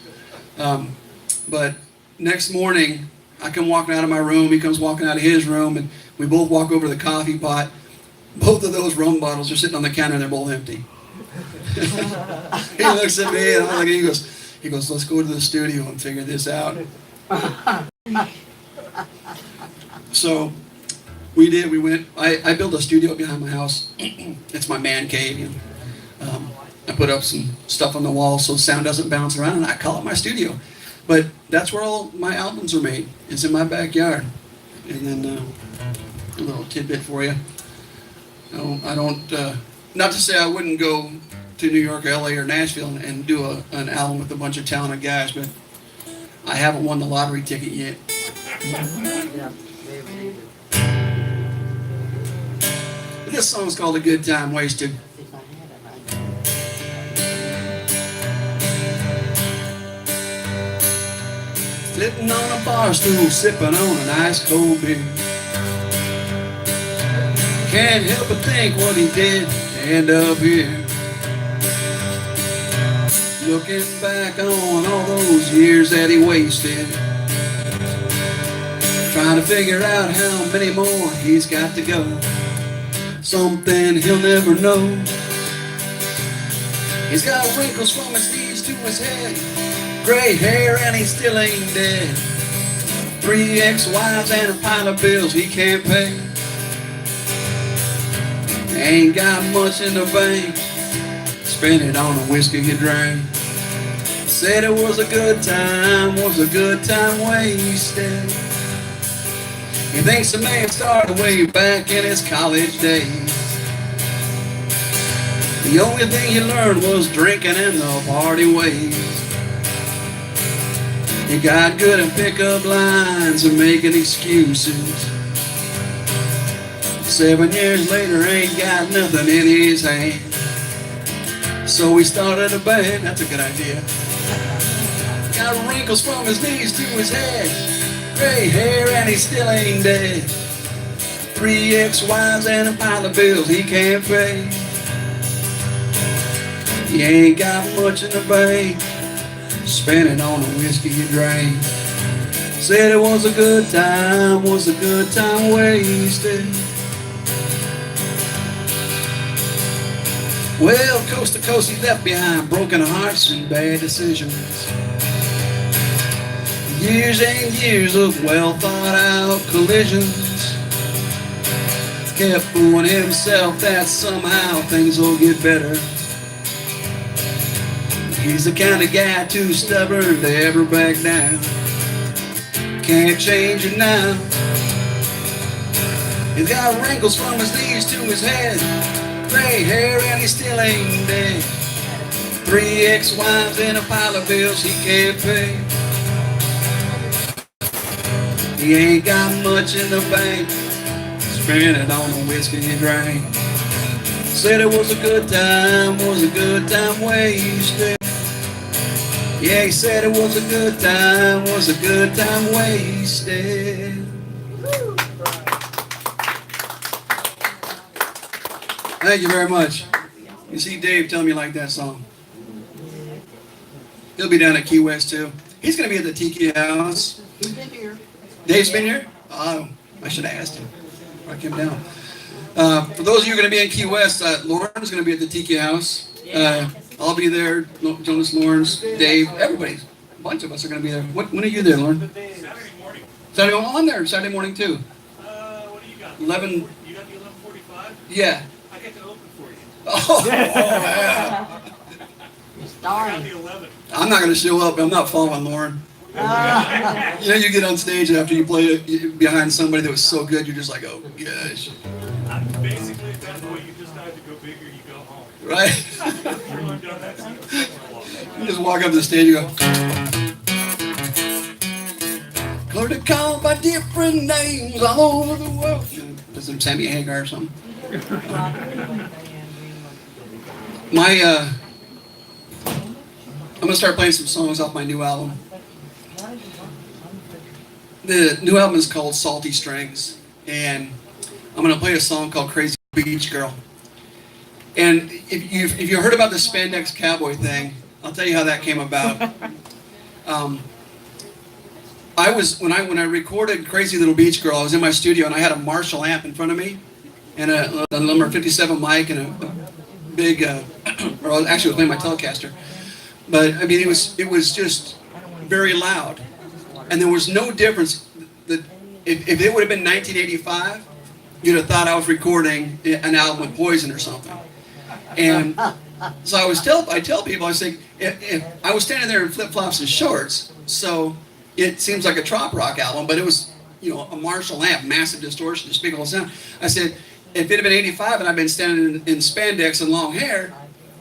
But next morning, I come walking out of my room, he comes walking out of his room, and we both walk over to the coffee pot. Both of those rum bottles are sitting on the counter and they're both empty. He looks at me and I'm like, he goes, let's go to the studio and figure this out. So we did, we went, I built a studio behind my house. It's my man cave. I put up some stuff on the wall so sound doesn't bounce around, and I call it my studio. But that's where all my albums are made. It's in my backyard. And then a little tidbit for you. I don't, not to say I wouldn't go to New York, LA, or Nashville and do an album with a bunch of talented guys, but I haven't won the lottery ticket yet. But this song's called A Good Time Wasted. Sitting on a bar stool, sipping on an ice cold beer. Can't help but think what he did to end up here. Looking back on all those years that he wasted, trying to figure out how many more he's got to go. Something he'll never know. He's got wrinkles from his knees to his head, gray hair and he still ain't dead. 3 ex-wives and a pile of bills he can't pay. Ain't got much in the bank, spent it on a whiskey he drank. Said it was a good time wasted. He thinks the man started way back in his college days. The only thing he learned was drinking and the party ways. He got good at pickup lines and making excuses. 7 years later, ain't got nothing in his hand. So he started a band, that's a good idea. Got wrinkles from his knees to his head, gray hair and he still ain't dead. 3 ex-wives and a pile of bills he can't pay. He ain't got much in the bank, spent it on the whiskey he drank. Said it was a good time wasted. Well, coast to coast he left behind broken hearts and bad decisions. Years and years of well thought out collisions. Kept fooling himself that somehow things will get better. He's the kind of guy too stubborn to ever back down. Can't change it now. He's got wrinkles from his knees to his head, gray hair and he still ain't dead. 3 ex-wives and a pile of bills he can't pay. He ain't got much in the bank, spent it on the whiskey he drank. Said it was a good time wasted. Yeah, he said it was a good time wasted. Thank you very much. You see Dave tell me like that song. He'll be down at Key West too. He's going to be at the Tiki House. He's been here. Dave's been here? Oh, I should have asked him. I came down. For those of you who are going to be in Key West, Lauren's going to be at the Tiki House. I'll be there. Jonas, Lawrence, Dave, everybody. A bunch of us are going to be there. When are you there, Lauren? Saturday morning. Saturday morning? Oh, I'm there Saturday morning too. What do you got? 11. You got the 11:45? Yeah. I get to open for you. Oh, yeah. I got the 11. I'm not going to show up. I'm not following Lauren. You get on stage after you play behind somebody that was so good, you're just like, oh gosh. Basically, at that point, you just have to go big or you go home. Right? You've done that scene for a long time. You just walk up to the stage and go, Heard it called by different names all over the world. There's some Sammy Hagar or something. I'm gonna start playing some songs off my new album. The new album is called Salty Strings, and I'm gonna play a song called Crazy Beach Girl. And if you heard about the spandex cowboy thing, I'll tell you how that came about. When I recorded Crazy Little Beach Girl, I was in my studio and I had a Marshall amp in front of me, and a number 57 mic and a big, or actually I was playing my Telecaster. But I mean, it was just very loud, and there was no difference. That if it would have been 1985, you'd have thought I was recording an album with Poison or something. And so I tell people, I say, if I was standing there in flip flops and shorts, so it seems like a trop rock album, but it was, you know, a Marshall amp, massive distortion, just big old sound. I said, if it had been 85 and I'd been standing in spandex and long hair,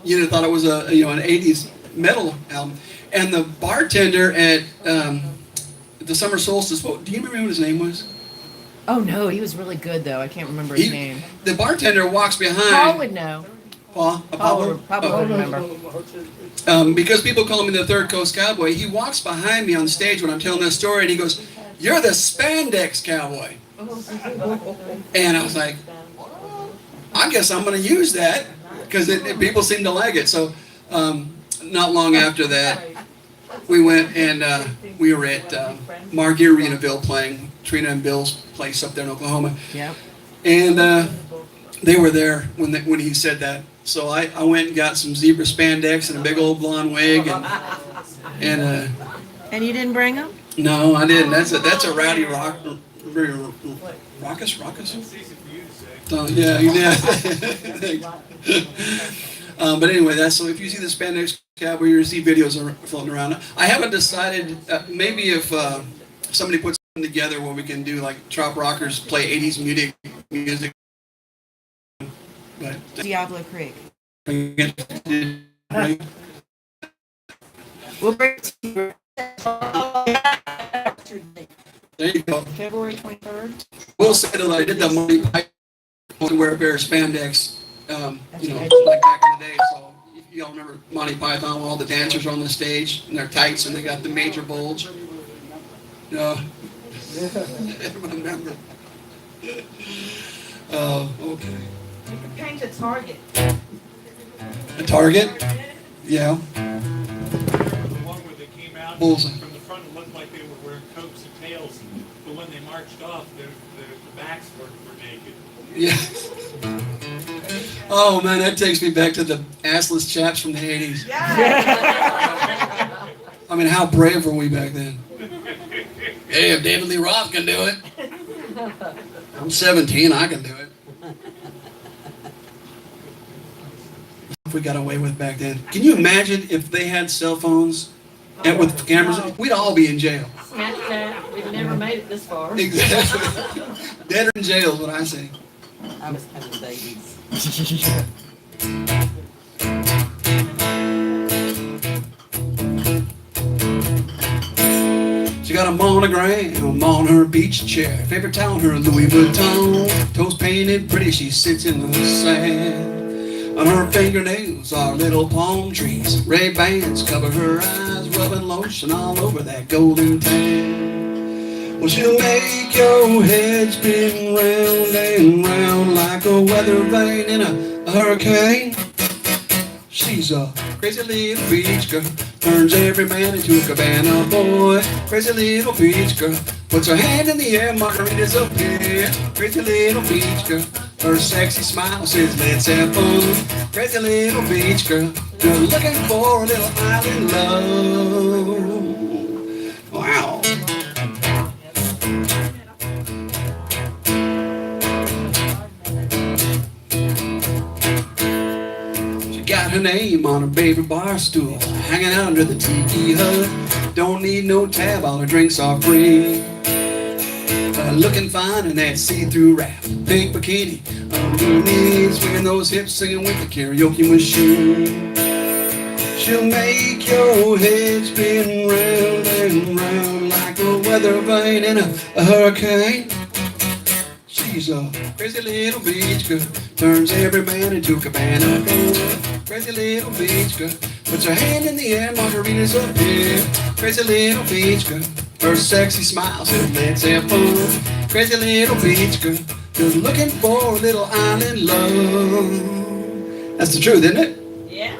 you'd have thought it was an 80s metal album. And the bartender at the Summer Solstice, do you remember what his name was? Oh no, he was really good though. I can't remember his name. The bartender walks behind. Paul would know. Pablo would remember. Because people call me the Third Coast Cowboy, he walks behind me on stage when I'm telling this story, and he goes, "You're the spandex cowboy." And I was like, I guess I'm going to use that because people seem to like it. So not long after that, we went and we were at Mark Arenaville playing Trina and Bill's place up there in Oklahoma. Yep. And they were there when he said that. So I went and got some zebra spandex and a big old blonde wig and you didn't bring them? no, I didn't. That's a rowdy rock, very raucous. Yeah. But anyway, that's so. If you see the spandex cowboy, you see videos are floating around. I haven't decided. Maybe if somebody puts something together where we can do like trop rockers play 80s music. But Diablo Creek. right? We'll bring it to you. There you go. February 23rd. We'll say that I did the Monty Python to wear a pair of spandex, like back in the day. So you all remember Monty Python, all the dancers on the stage in their tights and they got the major bulge. I remember. Okay. You could paint a target. A target? Yeah. The one where they came out Bullseye. from the front, it looked like they were wearing coats and tails, but when they marched off, the backs were naked. Yeah. Oh man, that takes me back to the assless chaps from the 80s. Yeah. I mean, how brave were we back then? Hey, if David Lee Roth can do it, I'm 17, I can do it. We got away with back then. Can you imagine if they had cell phones and with cameras? We'd all be in jail. Snapchat, we've never made it this far. Exactly. Dead or in jail is what I say. I was kind of babies. She got a monogram on her beach chair. Favorite town, her Louis Vuitton. Toes painted pretty, she sits in the sand. On her fingernails are little palm trees. Ray-Bans cover her eyes, rubbing lotion all over that golden tan. Well, she'll make your head spin round and round like a weather vane in a hurricane. She's a crazy little beach girl, turns every man into a cabana boy. Crazy little beach girl, puts her hand in the air, margaritas appear. Crazy little beach girl, her sexy smile says let's have fun. Crazy little beach girl, you're looking for a little island love. Wow. Got her name on her baby bar stool, hanging out under the tiki hut. Don't need no tab, all her drinks are free. Looking fine in that see-through wrap, pink bikini on her knees, swinging those hips, singing with the karaoke machine. She'll make your head spin round and round like a weather vane in a hurricane. She's a crazy little beach girl, turns every man into a cabana boy. Crazy little beach girl, puts her hand in the air, margaritas up here. Crazy little beach girl, her sexy smile says let's have fun. Crazy little beach girl, just looking for a little island love. That's the truth, isn't it? Yeah.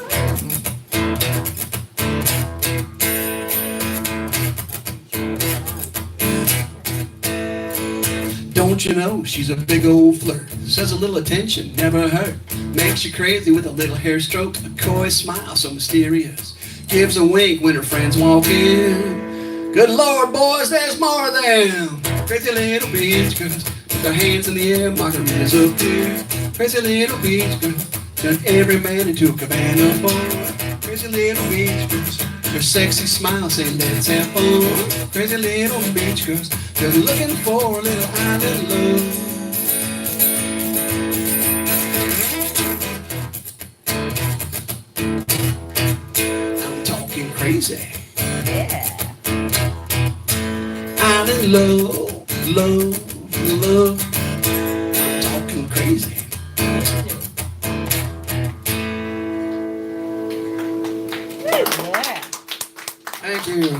Don't you know she's a big old flirt? Says a little attention never hurt. Makes you crazy with a little hair stroke, a coy smile so mysterious. Gives a wink when her friends walk in. Good Lord, boys, there's more of them. Crazy little beach girls, with their hands in the air, margaritas up there. Crazy little beach girls, turn every man into a cabana boy. Crazy little beach girls, her sexy smile saying let's have fun. Crazy little beach girls, just looking for a little island love. I'm talking crazy. Yeah. Island love, love, love. I'm talking crazy. Yeah. Thank you.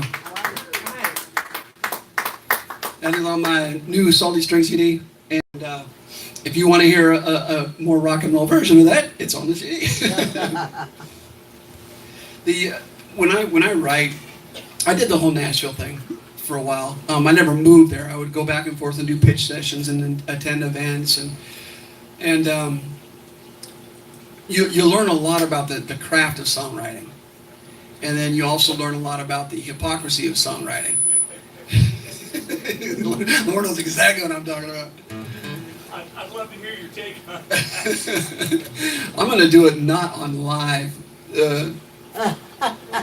That is on my new Salty String CD. And if you want to hear a more rock and roll version of that, it's on the CD. When I write, I did the whole Nashville thing for a while. I never moved there. I would go back and forth and do pitch sessions and then attend events and you learn a lot about the craft of songwriting, and then you also learn a lot about the hypocrisy of songwriting. Lord knows exactly what I'm talking about. I'd love to hear your take on that. I'm going to do it not on live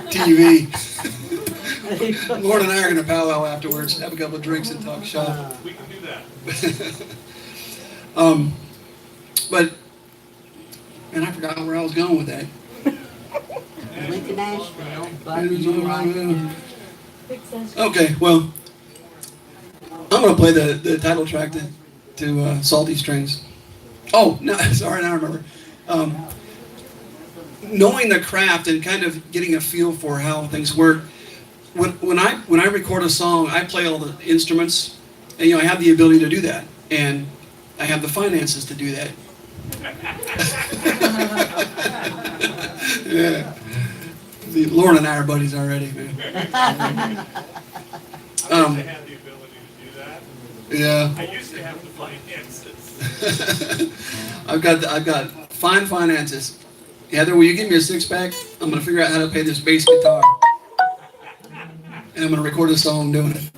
TV. Lord and I are going to powwow afterwards, have a couple of drinks and talk shop. We can do that. But, and I forgot where I was going with that. Went to Nashville, but you like Okay, well, I'm going to play the title track to Salty Strings. Oh, no, sorry, now I remember. Knowing the craft and kind of getting a feel for how things work. When I record a song, I play all the instruments, and I have the ability to do that, and I have the finances to do that. Yeah. See, Lauren and I are buddies already, man. I used to have the ability to do that. Yeah. I used to have the finances. I've got fine finances. Heather, will you give me a six-pack? I'm going to figure out how to play this bass guitar. And I'm going to record a song doing it.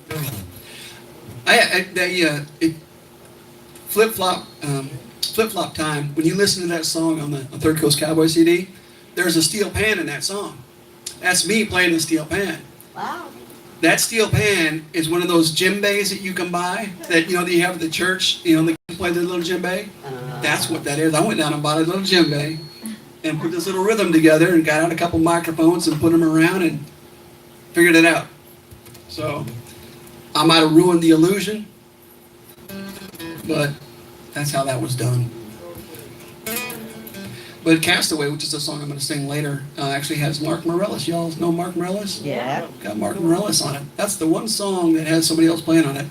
Flip-flop time, when you listen to that song on the Third Coast Cowboy CD, there's a steel pan in that song. That's me playing the steel pan. wow. That steel pan is one of those djembes that you can buy, that that you have at the church, they play the little djembe. That's what that is. I went down and bought a little djembe and put this little rhythm together and got out a couple microphones and put them around and figured it out. So I might have ruined the illusion, but that's how that was done. But Castaway, which is a song I'm going to sing later, actually has Mark Morellis. Y'all know Mark Morellis? Yeah. Got Mark Morellis on it. That's the one song that has somebody else playing on it.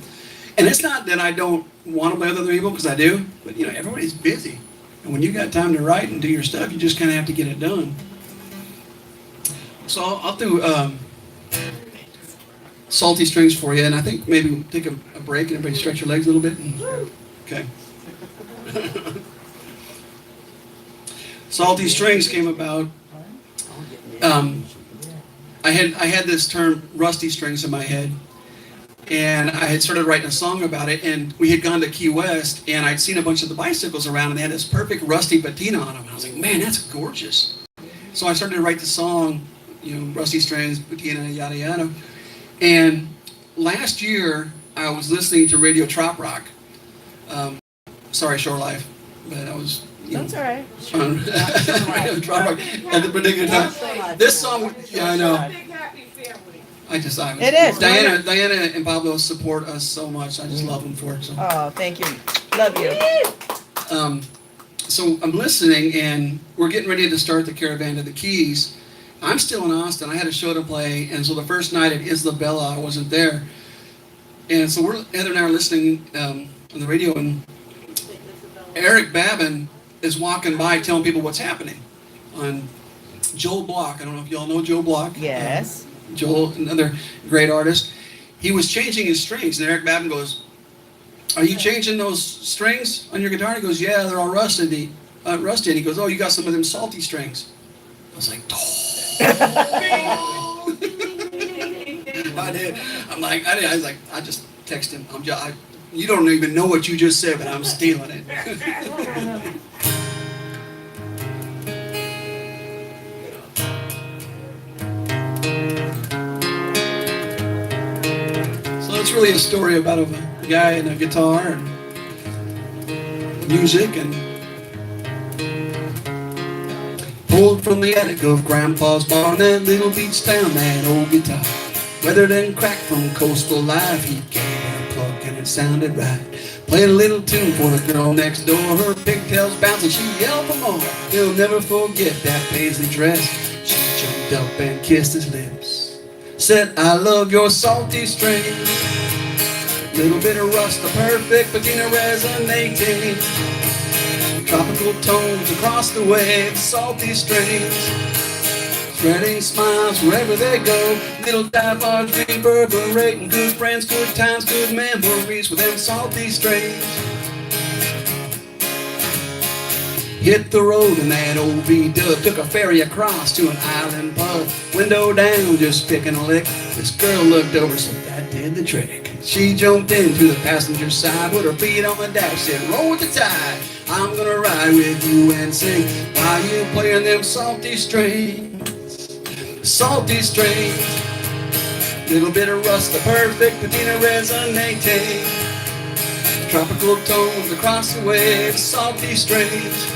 And it's not that I don't want to play with other people, because I do, but everybody's busy. And when you got time to write and do your stuff, you just kind of have to get it done. So I'll do Salty Strings for you, and I think maybe we'll take a break and everybody stretch your legs a little bit. Okay. Salty Strings came about. I had this term rusty strings in my head, and I had started writing a song about it, and we had gone to Key West, and I'd seen a bunch of the bicycles around, and they had this perfect rusty patina on them, and I was like, man, that's gorgeous. So I started to write the song, rusty strings, patina, yada yada. And last year, I was listening to Radio Trop Rock. Sorry, Shore Life, but I was That's all right. on Radio Trop Rock at the particular time. This song, yeah, I know. Big happy family. It is. Diana and Pablo support us so much. I just love them for it. So. Oh, thank you. Love you. So I'm listening, and we're getting ready to start the Caravan to the Keys. I'm still in Austin. I had a show to play, and so the first night at Isla Bella, I wasn't there. And so Heather and I are listening on the radio, and Eric Babin is walking by telling people what's happening on Joel Block. I don't know if y'all know Joel Block. Yes. Joel, another great artist. He was changing his strings, and Eric Babin goes, "Are you changing those strings on your guitar?" He goes, "Yeah, they're all rusty." Rusty. And he goes, "Oh, you got some of them salty strings." I was like, "Oh." I did. I was like, I just texted him. You don't even know what you just said, but I'm stealing it. So it's really a story about a guy and a guitar and music, and pulled from the attic of Grandpa's barn, that little beach town, that old guitar. Weathered and cracked from coastal life, he gave her a pluck and it sounded right. Played a little tune for the girl next door, her pigtails bouncing, she yelled for more. He'll never forget that paisley dress. She jumped up and kissed his lips, said, "I love your salty strings." Little bit of rust, the perfect patina resonating. Tropical tones across the waves, salty strings. Spreading smiles wherever they go. Little dialogues reverberating. Good friends, good times, good memories with them salty strings. Hit the road in that old V-dub. Took a ferry across to an island pub. Window down, just picking a lick. This girl looked over, so that did the trick. She jumped into the passenger side with her feet on the dash, said, "Roll with the tide. I'm gonna ride with you and sing while you playing them salty strings." Salty strings, little bit of rust, the perfect patina resonating. Tropical tones across the waves, salty strings.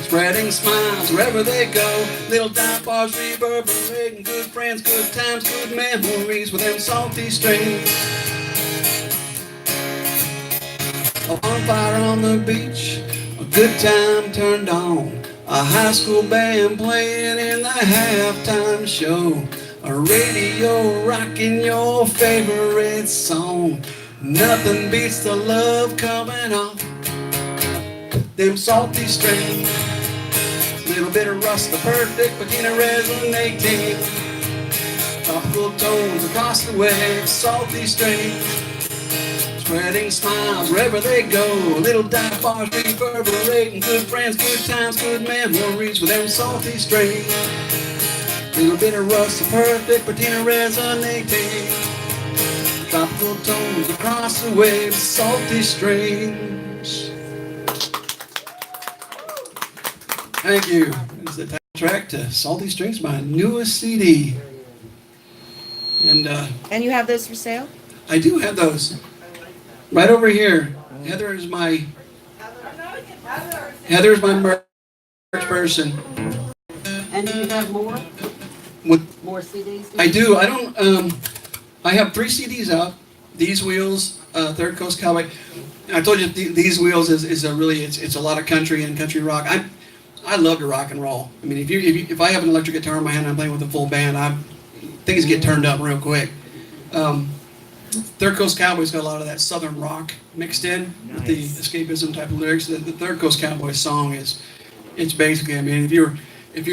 Spreading smiles wherever they go. Little dive bars reverberating. Good friends, good times, good memories with them salty strings. A bonfire on the beach, a good time turned on. A high school band playing in the halftime show. A radio rocking your favorite song. Nothing beats the love coming off them salty strings. Little bit of rust, the perfect patina resonating. Tropical tones across the waves, salty strings. Spreading smiles wherever they go. Little dive bars reverberating. Good friends, good times, good memories with them salty strings. Little bit of rust, the perfect patina resonating. Tropical tones across the waves, salty strings. Thank you. It's the title track to Salty Strings, my newest CD. And And you have those for sale? I do have those. Right over here. Heather is my merch person. And do you have more? With More CDs? I do. I don't. I have 3 CDs out. These Wheels, Third Coast Cowboy. I told you These Wheels is a really it's a lot of country and country rock. I love to rock and roll. I mean, if I have an electric guitar in my hand and I'm playing with a full band, things get turned up real quick. Third Coast Cowboy's got a lot of that southern rock mixed in with the escapism type of lyrics. The Third Coast Cowboy song it's basically, I mean, if you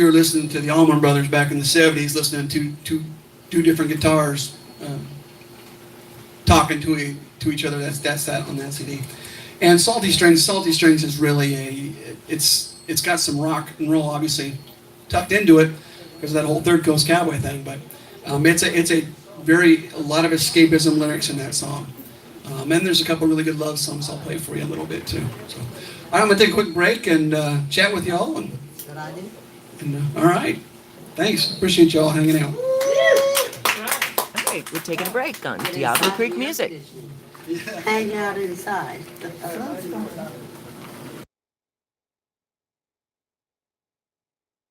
were listening to the Allman Brothers back in the 70s, listening to two different guitars talking to each other, that's that on that CD. And Salty Strings is really it's got some rock and roll obviously tucked into it because of that whole Third Coast Cowboy thing, but it's a lot of escapism lyrics in that song. And there's a couple really good love songs I'll play for you a little bit too. So I'm gonna take a quick break and chat with y'all. And all right, thanks. Appreciate y'all hanging out. All right, we're taking a break on Diablo Creek Music. Hang out inside.